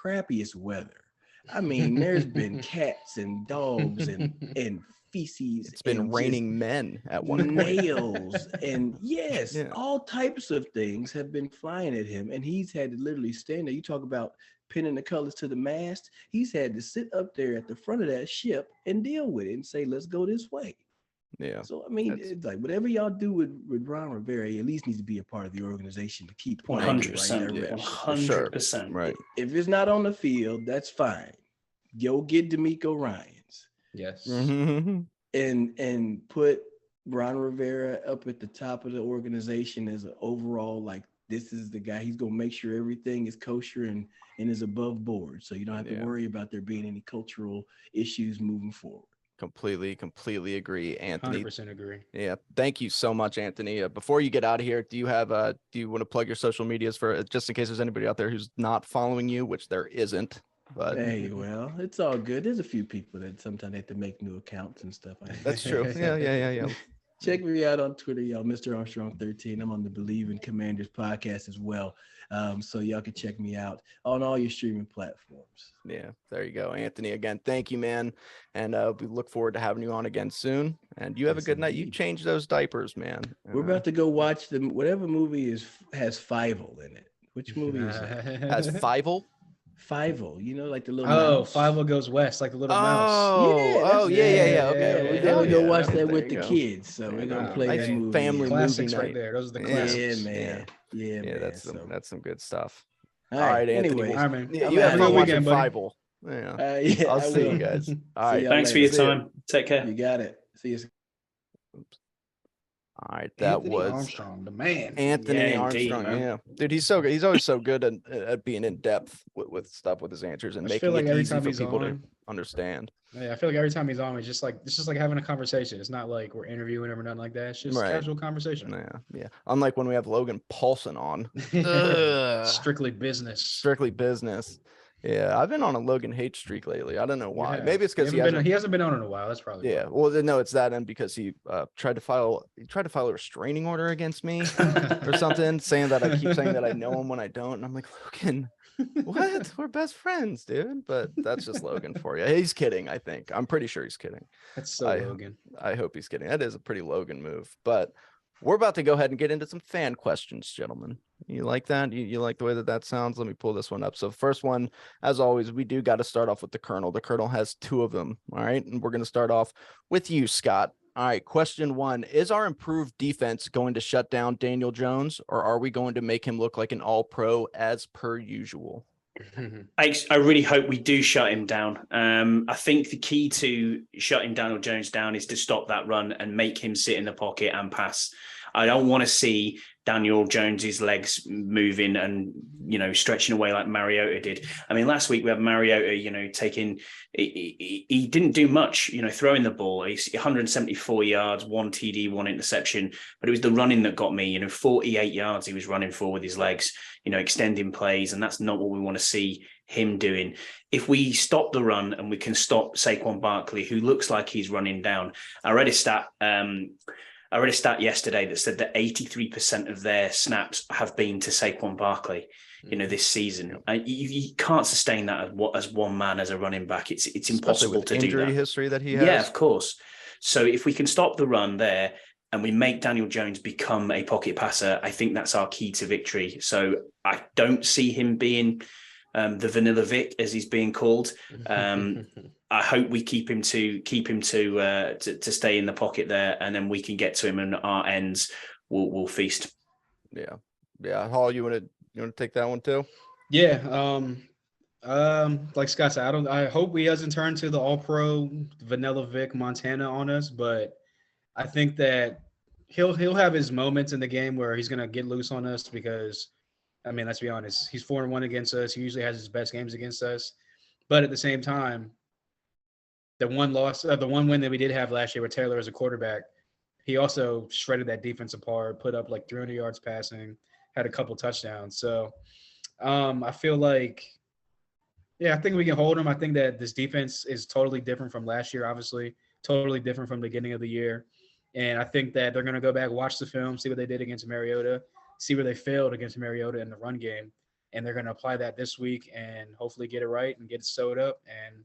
crappiest weather. I mean, there's been cats and dogs and feces. It's been raining men at one point. Nails and all types of things have been flying at him, and he's had to literally stand there. You talk about pinning the colors to the mast. He's had to sit up there at the front of that ship and deal with it and say, let's go this way. Yeah. So I mean, it's like whatever y'all do with Ron Rivera, he at least needs to be a part of the organization to keep 100%. 100%. Right. If it's not on the field, that's fine. Go get D'Amico Ryans. Yes. Mm-hmm. And put Ron Rivera up at the top of the organization as an overall, this is the guy. He's gonna make sure everything is kosher and is above board. So you don't have to worry about there being any cultural issues moving forward. Completely agree, Anthony. 100% agree. Yeah, thank you so much, Anthony. Before you get out of here, do you want to plug your social medias for just in case there's anybody out there who's not following you, which there isn't? But hey, well, it's all good. There's a few people that sometimes have to make new accounts and stuff. That's true. Yeah. Check me out on Twitter, y'all. Mr. Armstrong 13. I'm on the Believe in Commanders podcast as well. So y'all can check me out on all your streaming platforms. Yeah, there you go, Anthony. Again, thank you, man. And we look forward to having you on again soon. And you have a good night. You change those diapers, man. We're about to go watch whatever movie has Fievel in it. Which movie is that? Has Fievel? Fievel, like the little mouse. Fievel Goes West, like the little mouse. Yeah. Okay. We're gonna go watch that with the kids. So we're gonna play that movie. Family Classics movie right night. there. Those are the classics. Yeah, man. That's some good stuff. All right, Anthony. Anyway, All right, man. Yeah, you have fun watching buddy. Fievel. Yeah. I'll see you guys. All right. Thanks for your time. Take care. You got it. See you. All right, that Anthony was Armstrong, the man. Anthony Yeah, indeed, Armstrong. man. Yeah, dude, he's so good. He's always so good at being in depth with stuff with his answers and I just making feel like it every easy time for he's people to on- understand. Yeah, I feel like every time he's on, it's just like having a conversation. It's not like we're interviewing him or nothing like that. It's just Right. casual conversation. Yeah. Unlike when we have Logan Paulson on, Ugh. Strictly business. Strictly business. Yeah, I've been on a Logan hate streak lately. I don't know why. Yeah. Maybe it's because he hasn't been on in a while. That's probably Yeah, well, no, it's that, and because he tried to file a restraining order against me or something, saying that I keep saying that I know him when I don't, and I'm like, Logan, what? We're best friends, dude. But that's just Logan for you. He's kidding. I think I'm pretty sure he's kidding. That's so Logan. I hope he's kidding. That is a pretty Logan move. But we're about to go ahead and get into some fan questions, gentlemen. You like that? You like the way that sounds? Let me pull this one up. So first one, as always, we do got to start off with the Colonel. The Colonel has two of them. All right. And we're going to start off with you, Scott. All right. Question one, is our improved defense going to shut down Daniel Jones, or are we going to make him look like an all-pro as per usual? I really hope we do shut him down. I think the key to shutting Daniel Jones down is to stop that run and make him sit in the pocket and pass. I don't want to see Daniel Jones's legs moving and, stretching away like Mariota did. I mean, last week we had Mariota, taking, he didn't do much, throwing the ball. He's 174 yards, 1 TD, 1 interception, but it was the running that got me, 48 yards he was running for with his legs, extending plays. And that's not what we want to see him doing. If we stop the run and we can stop Saquon Barkley, who looks like he's running down. I read a stat yesterday that said that 83% of their snaps have been to Saquon Barkley, this season. You can't sustain that as one man as a running back. It's impossible to do that. Injury history that he has. Yeah, of course. So if we can stop the run there and we make Daniel Jones become a pocket passer, I think that's our key to victory. So I don't see him being the Vanilla Vic, as he's being called. I hope we keep him to stay in the pocket there, and then we can get to him, and our ends will feast. Yeah. Hall, you want to take that one too? Yeah. Like Scott said, I hope he doesn't turn to the all-pro Vanilla Vic Montana on us, but I think that he'll have his moments in the game where he's gonna get loose on us because, I mean, let's be honest, he's 4-1 against us. He usually has his best games against us, but at the same time, the one win that we did have last year with Taylor as a quarterback, he also shredded that defense apart, put up like 300 yards passing, had a couple touchdowns. So I feel like, I think we can hold him. I think that this defense is totally different from last year, obviously, totally different from the beginning of the year. And I think that they're going to go back, watch the film, see what they did against Mariota, see where they failed against Mariota in the run game. And they're going to apply that this week and hopefully get it right and get it sewed up and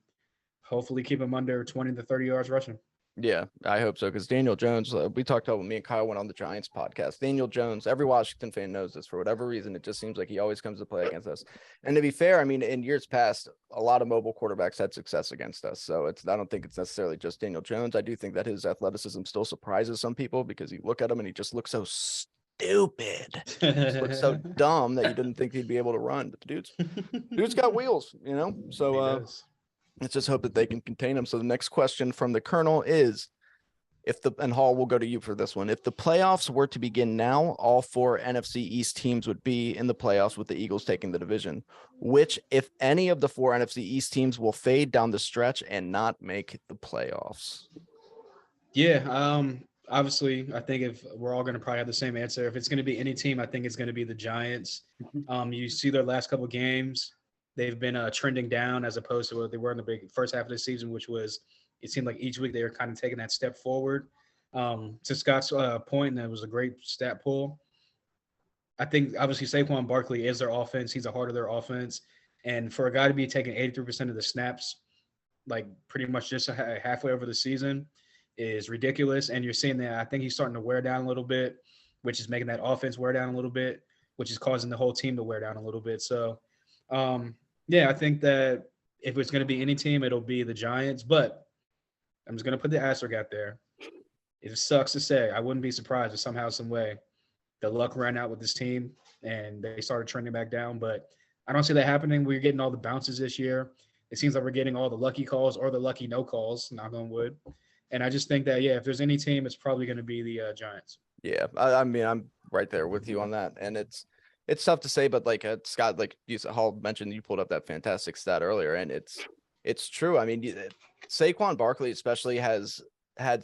hopefully keep him under 20 to 30 yards rushing. Yeah, I hope so. Because Daniel Jones, we talked about when me and Kyle went on the Giants podcast. Daniel Jones, every Washington fan knows this. For whatever reason, it just seems like he always comes to play against us. And to be fair, I mean, in years past, a lot of mobile quarterbacks had success against us. So I don't think it's necessarily just Daniel Jones. I do think that his athleticism still surprises some people because you look at him and he just looks so stupid. Just looks so dumb that you didn't think he'd be able to run. But the dude's got wheels, So let's just hope that they can contain him. So the next question from the Colonel is, and Hall, will go to you for this one. If the playoffs were to begin now, all 4 NFC East teams would be in the playoffs with the Eagles taking the division. Which, if any of the 4 NFC East teams, will fade down the stretch and not make the playoffs? Yeah, obviously, I think if we're all going to probably have the same answer, if it's going to be any team, I think it's going to be the Giants. You see their last couple games, they've been trending down as opposed to what they were in the big first half of the season, which was, it seemed like each week they were kind of taking that step forward. To Scott's point, and that was a great stat pull. I think obviously Saquon Barkley is their offense. He's a heart of their offense. And for a guy to be taking 83% of the snaps, like pretty much just halfway over the season, is ridiculous. And you're seeing that I think he's starting to wear down a little bit, which is making that offense wear down a little bit, which is causing the whole team to wear down a little bit. So, yeah, I think that if it's going to be any team, it'll be the Giants. But I'm just going to put the asterisk out there. It sucks to say. I wouldn't be surprised if somehow, some way, the luck ran out with this team and they started trending back down. But I don't see that happening. We're getting all the bounces this year. It seems like we're getting all the lucky calls or the lucky no calls, knock on wood. And I just think that, yeah, if there's any team, it's probably going to be the Giants. Yeah, I mean, I'm right there with you on that. And it's tough to say, but like Scott, like Hall mentioned, you pulled up that fantastic stat earlier, and it's true. I mean, Saquon Barkley especially has had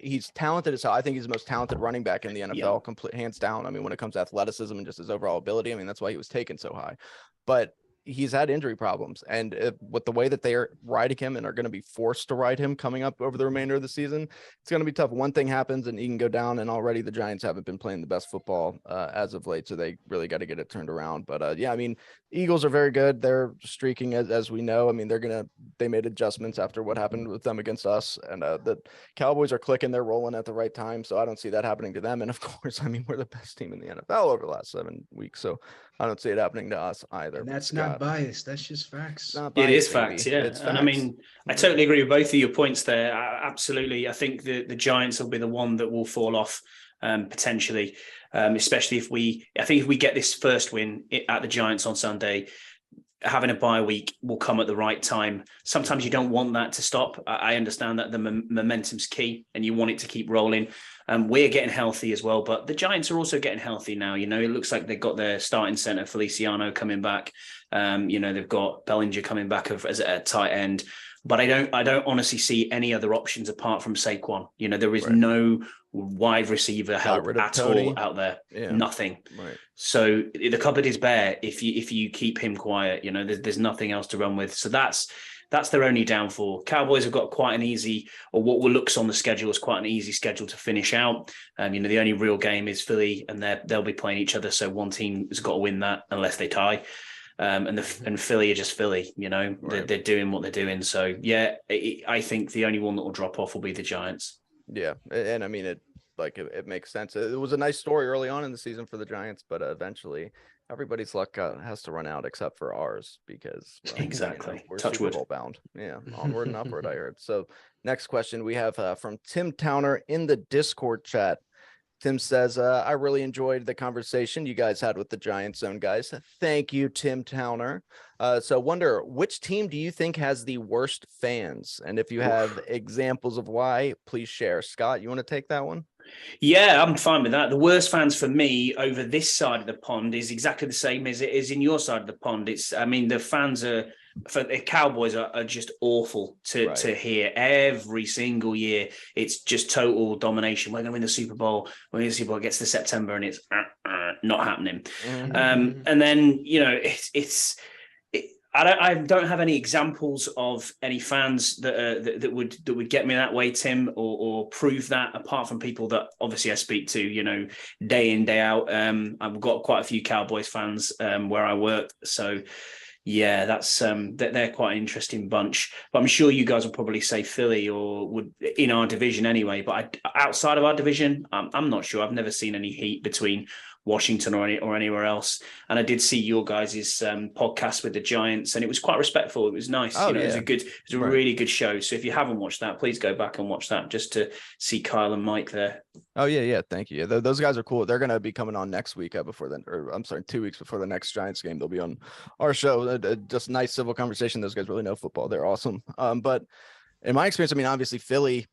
he's talented as hell. I think he's the most talented running back in the NFL, complete hands down. I mean, when it comes to athleticism and just his overall ability, I mean, that's why he was taken so high. But he's had injury problems, and with the way that they are riding him and are going to be forced to ride him coming up over the remainder of the season, it's going to be tough. One thing happens and he can go down, and already the Giants haven't been playing the best football as of late, so they really got to get it turned around. But yeah, I mean, Eagles are very good. They're streaking as we know. I mean, they made adjustments after what happened with them against us, and the Cowboys are clicking. They're rolling at the right time, so I don't see that happening to them. And of course, I mean, we're the best team in the NFL over the last 7 weeks, so I don't see it happening to us either. And that's not biased. That's just facts. It is facts, yeah. It's facts. And I mean, I totally agree with both of your points there. Absolutely. I think the Giants will be the one that will fall off potentially, especially if we get this first win at the Giants on Sunday. Having a bye week will come at the right time. Sometimes you don't want that to stop. I understand that the momentum's key and you want it to keep rolling. We're getting healthy as well, but the Giants are also getting healthy now. You know, it looks like they've got their starting center, Feliciano, coming back. You know, they've got Bellinger coming back as a tight end. But I don't honestly see any other options apart from Saquon. You know, there is no wide receiver help at all out there. Yeah. Nothing. Right. So the cupboard is bare if you keep him quiet. You know, there's nothing else to run with. So that's their only downfall. Cowboys have got quite an easy, or what looks on the schedule is quite an easy schedule to finish out. You know, the only real game is Philly, and they'll be playing each other. So one team has got to win that unless they tie. And Philly are just Philly, you know, right. They're doing what they're doing. So yeah, I think the only one that will drop off will be the Giants. Yeah, and I mean it makes sense. It was a nice story early on in the season for the Giants, but eventually everybody's luck has to run out except for ours because exactly, you know, we're Touch Super Bowl bound. Yeah, onward and upward. I heard. So next question we have from Tim Towner in the Discord chat. Tim says, I really enjoyed the conversation you guys had with the Giants Zone guys. Thank you, Tim Towner. So wonder, which team do you think has the worst fans? And if you have examples of why, please share. Scott, you want to take that one? Yeah, I'm fine with that. The worst fans for me over this side of the pond is exactly the same as it is in your side of the pond. The fans for the Cowboys are just awful to hear every single year. It's just total domination. We're going to win the Super Bowl. When the Super Bowl gets to September and it's not happening. Mm-hmm. And then, you know, I don't have any examples of any fans that would get me that way, Tim, or prove that, apart from people that obviously I speak to, you know, day in, day out. I've got quite a few Cowboys fans where I work, so yeah, that's they're quite an interesting bunch. But I'm sure you guys will probably say Philly or would in our division anyway. But outside of our division, I'm not sure. I've never seen any heat between Washington or anywhere else. And I did see your guys' podcast with the Giants, and it was quite respectful. It was nice. Oh, It was a really good show. So if you haven't watched that, please go back and watch that just to see Kyle and Mike there. Oh yeah. Thank you. Those guys are cool. They're going to be coming on next week 2 weeks before the next Giants game. They'll be on our show. Just nice civil conversation. Those guys really know football. They're awesome. But In my experience, I mean, obviously Philly,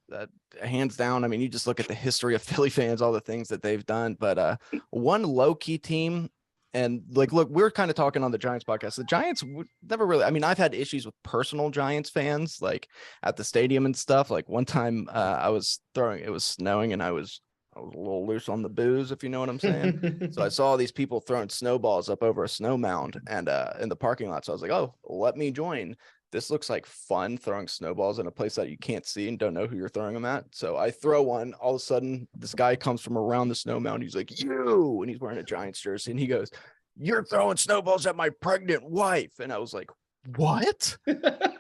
hands down. I mean, you just look at the history of Philly fans, all the things that they've done. But one low key team, and like, look, we're kind of talking on the Giants podcast. The Giants never really. I mean, I've had issues with personal Giants fans, like at the stadium and stuff. Like one time, I was throwing. It was snowing, and I was a little loose on the booze, if you know what I'm saying. So I saw these people throwing snowballs up over a snow mound and in the parking lot. So I was like, oh, let me join. This looks like fun, throwing snowballs in a place that you can't see and don't know who you're throwing them at. So I throw one. All of a sudden, this guy comes from around the snow mound. He's like, you, and he's wearing a Giants jersey. And he goes, you're throwing snowballs at my pregnant wife. And I was like, what?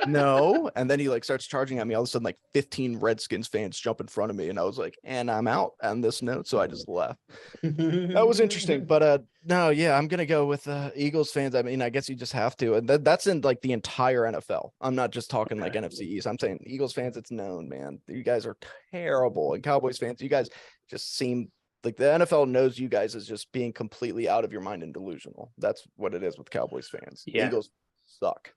No. And then he like starts charging at me. All of a sudden, like 15 Redskins fans jump in front of me. And I was like, and I'm out on this note. So I just left. That was interesting. But no, yeah, I'm gonna go with Eagles fans. I mean, I guess you just have to. And that's in like the entire NFL. I'm not just talking like NFC East. I'm saying Eagles fans, it's known, man. You guys are terrible. And Cowboys fans, you guys just seem like the NFL knows you guys as just being completely out of your mind and delusional. That's what it is with Cowboys fans. Yeah. Eagles suck.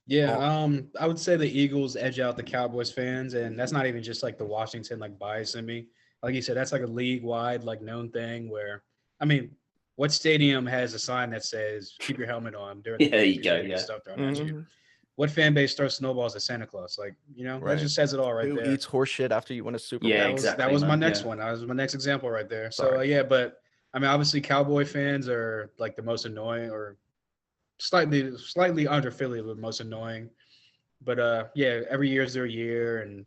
Yeah, I would say the Eagles edge out the Cowboys fans, and that's not even just like the Washington like bias in me. Like you said, that's like a league wide like known thing where, I mean, what stadium has a sign that says "Keep your helmet on" during the There you go, game and stuff thrown at you? Mm-hmm. What fan base throws snowballs at Santa Claus? Like, you know, Right. that just says it all right Who there. eats horse shit after you win a Super Bowl? Yeah, That exactly, was my man. next Yeah. one. That was my next example right there. So Sorry. yeah, but I mean, obviously, Cowboy fans are like the most annoying, or slightly under Philly, but most annoying. But yeah, every year is their year, and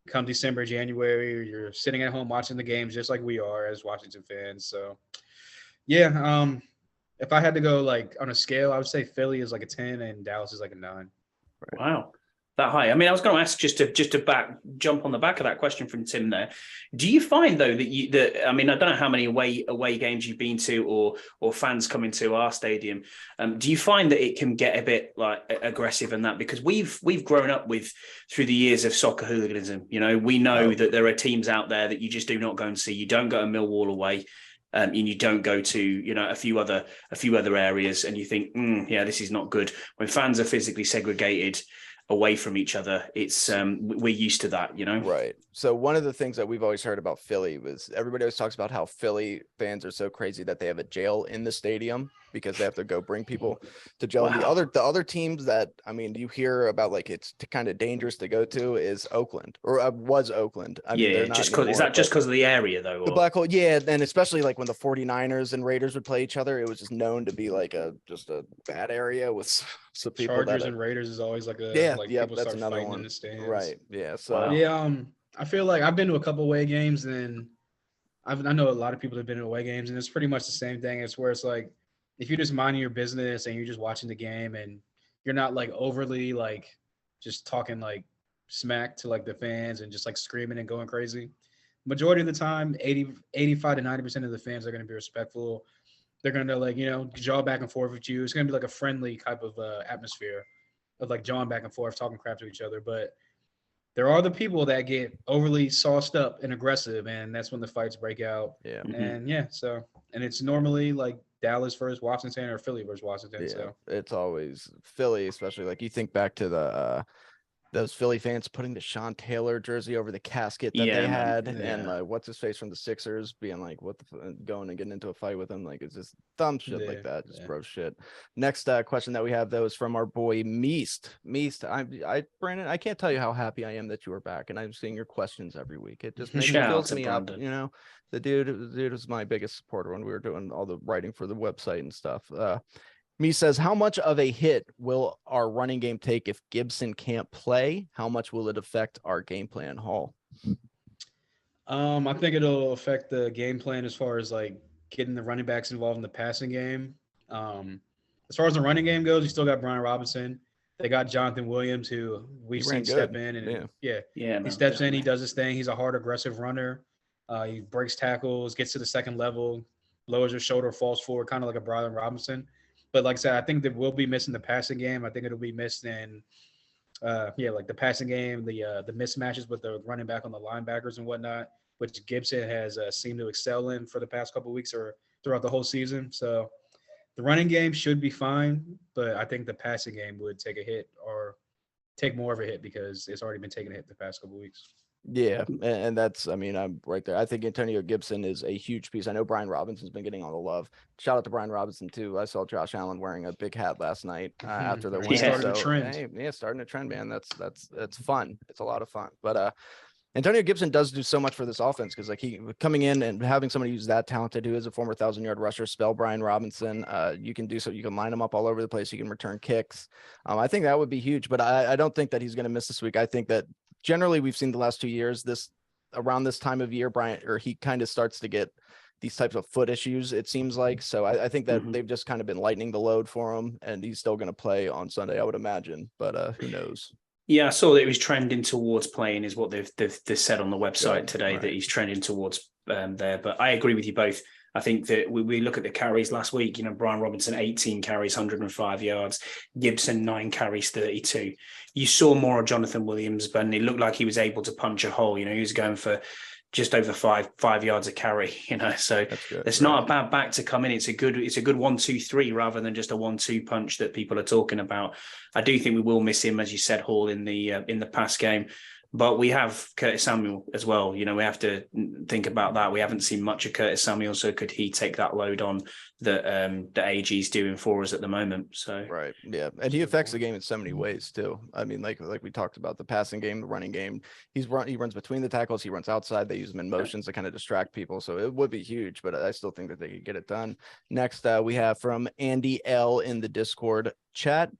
come December, January, you're sitting at home watching the games just like we are as Washington fans. So yeah, if I had to go like on a scale, I would say Philly is like a 10 and Dallas is like a 9. Wow, that high. I mean, I was going to ask just to jump on the back of that question from Tim there. Do you find though that I mean, I don't know how many away games you've been to or fans coming to our stadium. Do you find that it can get a bit like aggressive in that, because we've grown up with through the years of soccer hooliganism. You know, we know that there are teams out there that you just do not go and see. You don't go to Millwall away. And you don't go to, you know, a few other areas, and you think, yeah, this is not good. When fans are physically segregated away from each other, it's we're used to that, you know. Right. So one of the things that we've always heard about Philly was everybody always talks about how Philly fans are so crazy that they have a jail in the stadium because they have to go bring people to jail. Wow. And the other teams that, I mean, you hear about like it's kind of dangerous to go to is Oakland, or was Oakland. I mean, they're not just because, is that just because of the area though? The Or? black hole, yeah, and especially like when the 49ers and Raiders would play each other, it was just known to be like just a bad area with some people. Chargers and Raiders is always like a people that's start another fighting one. in the stands. Right. Yeah. So Wow. Yeah, I feel like I've been to a couple away games, and I know a lot of people have been to away games, and it's pretty much the same thing. It's where it's like if you're just minding your business and you're just watching the game and you're not like overly like just talking like smack to like the fans and just like screaming and going crazy. Majority of the time, 85 to 90% of the fans are going to be respectful. They're going to like, you know, jaw back and forth with you. It's going to be like a friendly type of atmosphere of like jawing back and forth, talking crap to each other. But there are the people that get overly sauced up and aggressive, and that's when the fights break out. yeah. And yeah, so, and it's normally like Dallas versus Washington or Philly versus Washington. Yeah, So it's always Philly, especially like you think back to the those Philly fans putting the Sean Taylor jersey over the casket that they had, and what's his face from the Sixers being like, what the going and getting into a fight with him, like it's just dumb shit like that, just gross shit. Next question that we have though is from our boy Meest. Brandon, I can't tell you how happy I am that you are back, and I'm seeing your questions every week. It just fills me up, you know. The dude was my biggest supporter when we were doing all the writing for the website and stuff. Me says, how much of a hit will our running game take if Gibson can't play? How much will it affect our game plan, Hall? I think it'll affect the game plan as far as like getting the running backs involved in the passing game. As far as the running game goes, you still got Brian Robinson. They got Jonathan Williams, who we've seen step in, and he steps in, he does his thing. He's a hard, aggressive runner. He breaks tackles, gets to the second level, lowers his shoulder, falls forward, kind of like a Brian Robinson. But like I said, I think that we'll be missing the passing game. I think it'll be missed in, like the passing game, the mismatches with the running back on the linebackers and whatnot, which Gibson has seemed to excel in for the past couple of weeks or throughout the whole season. So the running game should be fine, but I think the passing game would take a hit or take more of a hit because it's already been taking a hit the past couple of weeks. Yeah, and that's, I mean, I'm right there. I think Antonio Gibson is a huge piece. I know Brian Robinson's been getting all the love. Shout out to Brian Robinson too. I saw Josh Allen wearing a big hat last night after their win. Started a So, trend. hey, yeah, starting a trend, man. That's fun. It's a lot of fun. But Antonio Gibson does do so much for this offense because, like, he coming in and having somebody who's that talented, who is a former 1,000-yard rusher, spell Brian Robinson. You can do so. You can line him up all over the place. You can return kicks. I think that would be huge. But I don't think that he's going to miss this week. I think that generally we've seen the last 2 years around this time of year, he kind of starts to get these types of foot issues, it seems like. So I think that they've just kind of been lightening the load for him, and he's still going to play on Sunday, I would imagine. But who knows? Yeah, I saw that he was trending towards playing, is what they've said on the website today, that he's trending towards there. But I agree with you both. I think that we look at the carries last week, Brian Robinson, 18 carries, 105 yards, Gibson, 9 carries, 32. You saw more of Jonathan Williams, but it looked like he was able to punch a hole. He was going for just over five yards a carry, so it's not a bad back to come in. It's a good 1-2-3 rather than just a 1-2 punch that people are talking about. I do think we will miss him, as you said, Hall, in the pass game. But we have Curtis Samuel as well. We have to think about that. We haven't seen much of Curtis Samuel, so could he take that load on that the AG's doing for us at the moment? So right, yeah, and he affects the game in so many ways too. I mean, like we talked about, the passing game, the running game. He runs between the tackles. He runs outside. They use him in motions to kind of distract people. So it would be huge, but I still think that they could get it done. Next, we have from Andy L in the Discord chat.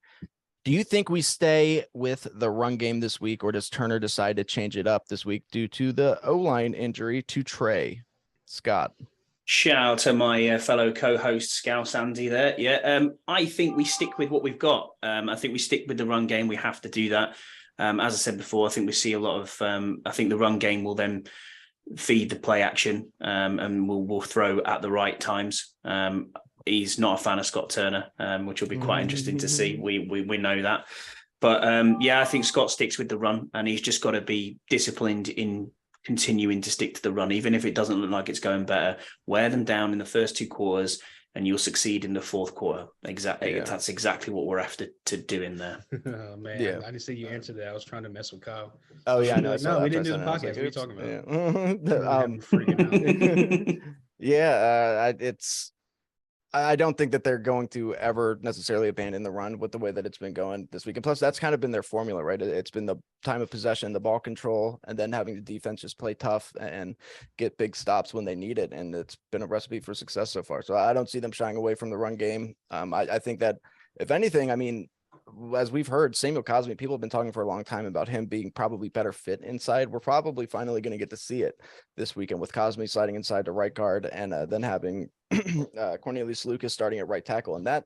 Do you think we stay with the run game this week, or does Turner decide to change it up this week due to the O-line injury to Trey? Scott. Shout out to my fellow co-host, Scouse Andy there. Yeah, I think we stick with what we've got. I think we stick with the run game. We have to do that. As I said before, I think we see a lot of, I think the run game will then feed the play action, and we'll throw at the right times. He's not a fan of Scott Turner, which will be quite interesting to see. We know that. But I think Scott sticks with the run, and he's just got to be disciplined in continuing to stick to the run, even if it doesn't look like it's going better. Wear them down in the first 2 quarters, and you'll succeed in the fourth quarter. Exactly. Yeah. That's exactly what we're after to do in there. Oh, man. Yeah. I didn't see you answer that. I was trying to mess with Kyle. Oh, yeah. No, we didn't do the podcast. What are you talking about? Freaking out. Yeah. I don't think that they're going to ever necessarily abandon the run with the way that it's been going this week. And plus, that's kind of been their formula, right? It's been the time of possession, the ball control, and then having the defense just play tough and get big stops when they need it. And it's been a recipe for success so far. So I don't see them shying away from the run game. I think that, if anything, I mean, as we've heard, Samuel Cosme, people have been talking for a long time about him being probably better fit inside. We're probably finally going to get to see it this weekend, with Cosme sliding inside to right guard, and then having Cornelius Lucas starting at right tackle. And that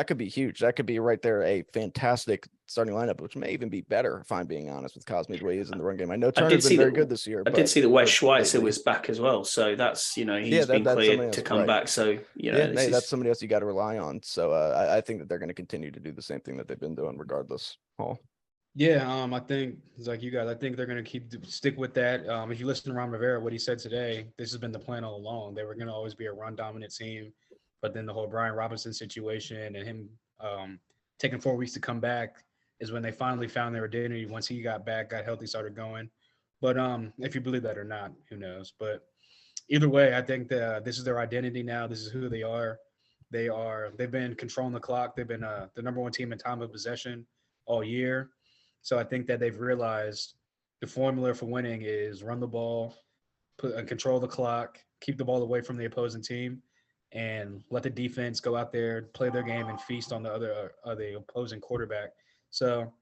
could be huge. That could be right there a fantastic starting lineup, which may even be better, if I'm being honest, with Cosme the way he is in the run game. I know Turner's been very good this year. I did see that Wes Schweitzer was back as well. So that's, he's been cleared to come back. So, that's somebody else you got to rely on. So I think that they're going to continue to do the same thing that they've been doing regardless. Paul. Yeah, I think it's like you guys. I think they're going to stick with that. If you listen to Ron Rivera, what he said today, this has been the plan all along. They were going to always be a run dominant team, but then the whole Brian Robinson situation and him taking 4 weeks to come back is when they finally found their identity. Once he got back, got healthy, started going. But if you believe that or not, who knows? But either way, I think that this is their identity now. This is who they are. They've been controlling the clock. They've been the number one team in time of possession all year. So I think that they've realized the formula for winning is run the ball, control the clock, keep the ball away from the opposing team, and let the defense go out there, play their game, and feast on the opposing quarterback. So,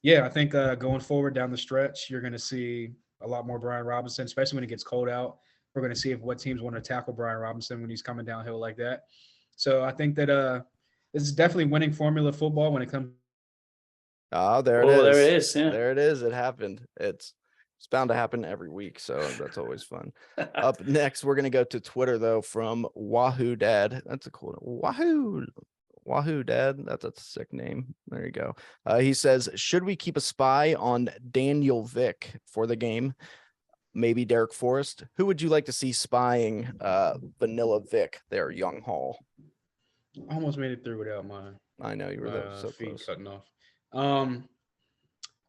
yeah, I think going forward down the stretch, you're going to see a lot more Brian Robinson, especially when it gets cold out. We're going to see what teams want to tackle Brian Robinson when he's coming downhill like that. So I think that this is definitely winning formula football when it comes. Oh, there it is. There it is. Yeah. There it is. It happened. It's bound to happen every week, so that's always fun. Up next, we're going to go to Twitter, though, from Wahoo Dad. That's a cool one. Wahoo Dad. That's a sick name. There you go. He says, should we keep a spy on Daniel Vick for the game? Maybe Derek Forrest. Who would you like to see spying Vanilla Vick there, Young Hall? I almost made it through without my I know you were there, so feet close. cutting off.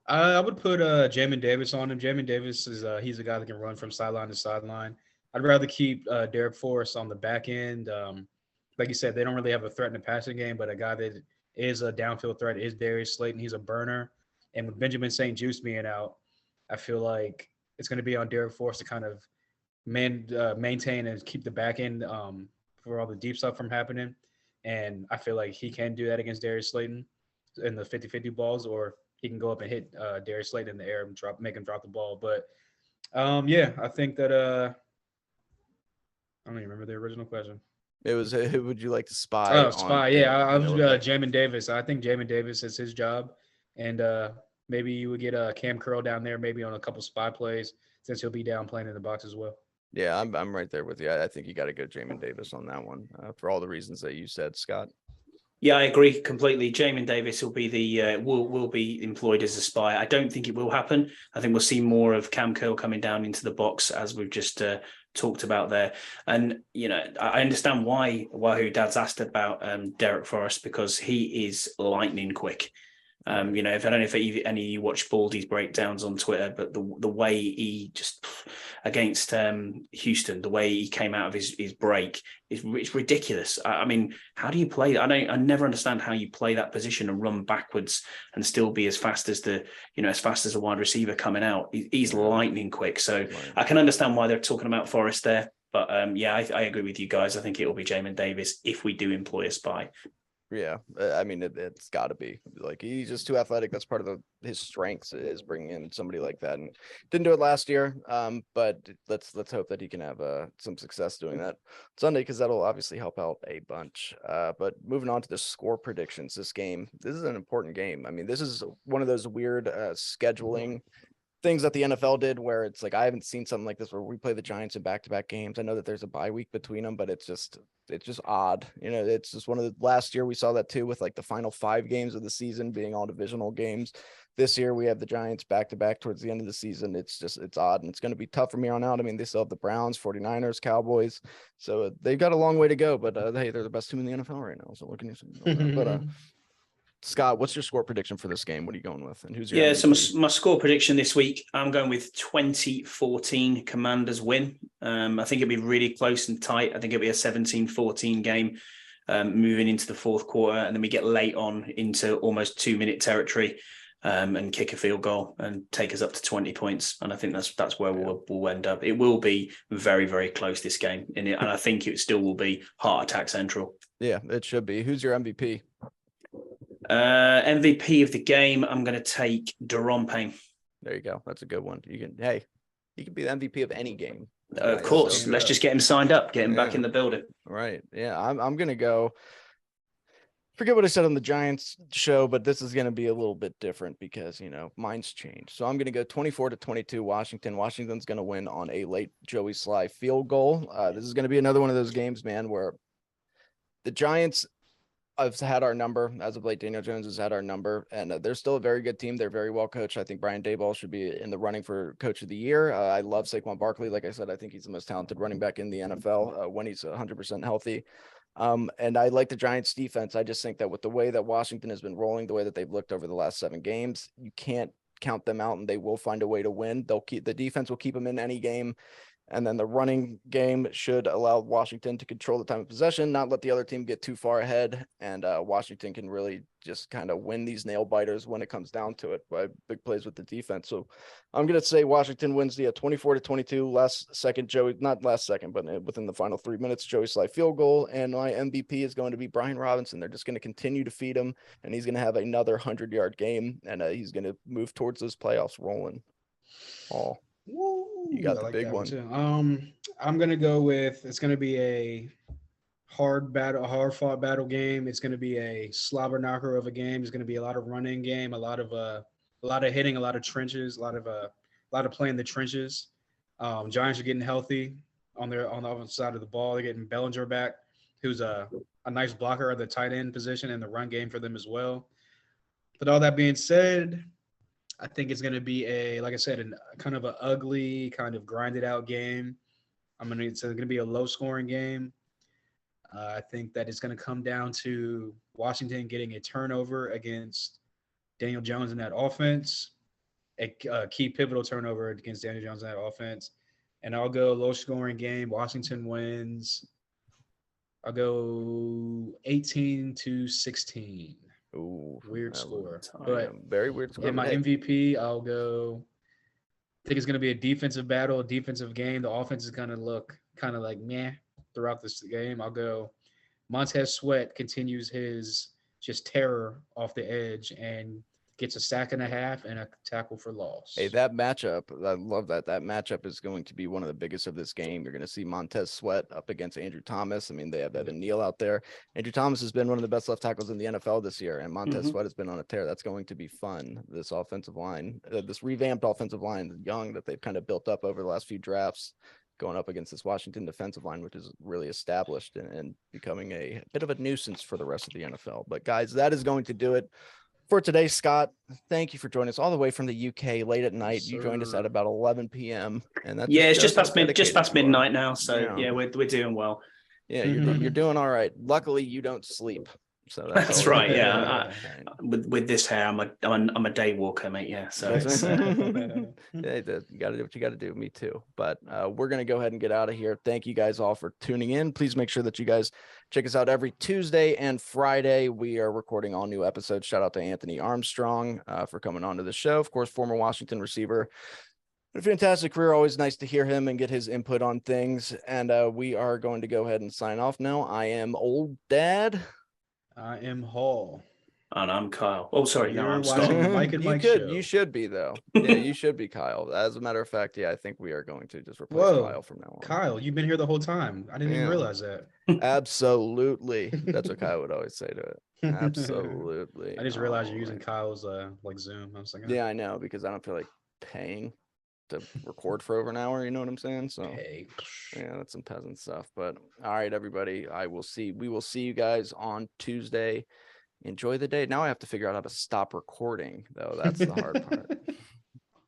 I would put Jamin Davis on him. Jamin Davis is he's a guy that can run from sideline to sideline. I'd rather keep Derek Forrest on the back end. Like you said, they don't really have a threat in the passing game, but a guy that is a downfield threat is Darius Slayton. He's a burner. And with Benjamin St. Juice being out, I feel like it's going to be on Derek Forrest to kind of maintain and keep the back end for all the deep stuff from happening. And I feel like he can do that against Darius Slayton in the 50-50 balls, or he can go up and hit Darius Slayton in the air and make him drop the ball. But yeah, I think that I don't even remember the original question. It was who would you like to spy? Oh, spy. Yeah, I was okay. Jamin Davis. I think Jamin Davis is his job, and maybe you would get Cam Curl down there, maybe on a couple spy plays, since he'll be down playing in the box as well. Yeah, I'm right there with you. I think you got to go Jamin Davis on that one for all the reasons that you said, Scott. Yeah, I agree completely. Jamin Davis will be will be employed as a spy. I don't think it will happen. I think we'll see more of Cam Curl coming down into the box, as we've just talked about there. And I understand why Wahoo Dad's asked about Derek Forrest, because he is lightning quick. If I don't know if any of you watch Baldy's breakdowns on Twitter, but the way he just against Houston, the way he came out of his break it's ridiculous. I mean, how do you play? I never understand how you play that position and run backwards and still be as fast as as fast as a wide receiver coming out. He's lightning quick. So I can understand why they're talking about Forrest there. But I agree with you guys. I think it will be Jamin Davis if we do employ a spy. Yeah, I mean, it's got to be like he's just too athletic. That's part of his strengths is bringing in somebody like that, and didn't do it last year. But let's hope that he can have some success doing that Sunday, because that'll obviously help out a bunch. But moving on to the score predictions, this is an important game. I mean, this is one of those weird scheduling things that the NFL did where it's like I haven't seen something like this where we play the Giants in back-to-back games. I know that there's a bye week between them, but it's just odd. It's just one of the last year we saw that too with like the final 5 games of the season being all divisional games. This year we have the Giants back-to-back towards the end of the season. It's odd, and it's going to be tough from here on out. I mean, they still have the Browns, 49ers, Cowboys. So they've got a long way to go, but hey, they're the best team in the NFL right now. So what can you say? But Scott, what's your score prediction for this game? What are you going with? And who's your MVP? So my score prediction this week, I'm going with 2014 Commanders win. I think it'll be really close and tight. I think it'll be a 17-14 game moving into the fourth quarter. And then we get late on into almost 2-minute territory and kick a field goal and take us up to 20 points. And I think that's where we'll end up. It will be very, very close, this game. And I think it still will be heart attack central. Yeah, it should be. Who's your MVP? MVP of the game, I'm going to take Daron Payne. There you go. That's a good one. He can be the MVP of any game. Of course. So, let's just get him signed up, get him back in the building. Right. Yeah. I'm going to go. Forget what I said on the Giants show, but this is going to be a little bit different because, mine's changed. So I'm going to go 24-22 Washington. Washington's going to win on a late Joey Sly field goal. This is going to be another one of those games, man, where the Giants have had our number as of late. Daniel Jones has had our number, and they're still a very good team. They're very well coached. I think Brian Daboll should be in the running for coach of the year. I love Saquon Barkley. Like I said, I think he's the most talented running back in the NFL when he's 100% healthy. And I like the Giants defense. I just think that with the way that Washington has been rolling, the way that they've looked over the last 7 games, you can't count them out, and they will find a way to win. The defense will keep them in any game. And then the running game should allow Washington to control the time of possession, not let the other team get too far ahead. And Washington can really just kind of win these nail biters when it comes down to it by big plays with the defense. So I'm going to say Washington wins the 24-22 but within the final 3 minutes, Joey Sly field goal. And my MVP is going to be Brian Robinson. They're just going to continue to feed him, and he's going to have another 100-yard game, and he's going to move towards those playoffs rolling. You got the big one too. I'm gonna go with it's gonna be a hard fought battle game. It's gonna be a slobber knocker of a game. It's gonna be a lot of running game, a lot of hitting, a lot of trenches, a lot of playing the trenches. Giants are getting healthy on the offensive side of the ball. They're getting Bellinger back, who's a nice blocker at the tight end position, and the run game for them as well. But all that being said, I think it's going to be like I said, a kind of an ugly, kind of grinded out game. It's going to be a low scoring game. I think that it's going to come down to Washington getting a turnover against Daniel Jones in that offense. a key pivotal turnover against Daniel Jones in that offense. And I'll go low scoring game. Washington wins. I'll go 18-16. Ooh, Weird that score. was- But very weird score. in my Hey, MVP, I'll go. I think it's going to be a defensive battle, a defensive game. The offense is going to look kind of like meh throughout this game. I'll go. Montez Sweat continues his just terror off the edge and gets a sack and a half and a tackle for loss. Hey, that matchup, I love that. That matchup is going to be one of the biggest of this game. You're going to see Montez Sweat up against Andrew Thomas. I mean, they have Evan Neal out there. Andrew Thomas has been one of the best left tackles in the NFL this year, and Montez Sweat has been on a tear. That's going to be fun. This offensive line, this revamped offensive line, young that they've kind of built up over the last few drafts, going up against this Washington defensive line, which is really established and becoming a bit of a nuisance for the rest of the NFL. But guys, that is going to do it for today. Scott, thank you for joining us all the way from the UK late at night. You joined us at about 11 p.m. and that's it's just past midnight now. So yeah, we're doing well. Yeah, you're doing all right. Luckily, you don't sleep. So that's right. Yeah, with this hair, I'm a day walker, mate. Yeah, so it's, you got to do what you got to do. Me too. But we're gonna go ahead and get out of here. Thank you guys all for tuning in. Please make sure that you guys check us out every Tuesday and Friday. We are recording all new episodes. Shout out to Anthony Armstrong for coming on to the show. Of course, former Washington receiver. A fantastic career. Always nice to hear him and get his input on things. And we are going to go ahead and sign off now. I am Old Dad. I am Hall. And I'm Kyle. Oh, sorry. No, I'm Scott. You should be, though. Yeah, you should be Kyle. As a matter of fact, yeah, I think we are going to just replace Kyle from now on. Kyle, you've been here the whole time. I didn't even realize that. Absolutely. That's what Kyle would always say to it. Absolutely. I just realized you're using Kyle's like Zoom. I was like, yeah, I know, because I don't feel like paying to record for over an hour. You know what I'm saying? So yeah, that's some peasant stuff. But all right, everybody, we will see you guys on Tuesday. Enjoy the day. Now I have to figure out how to stop recording, though. That's the hard part.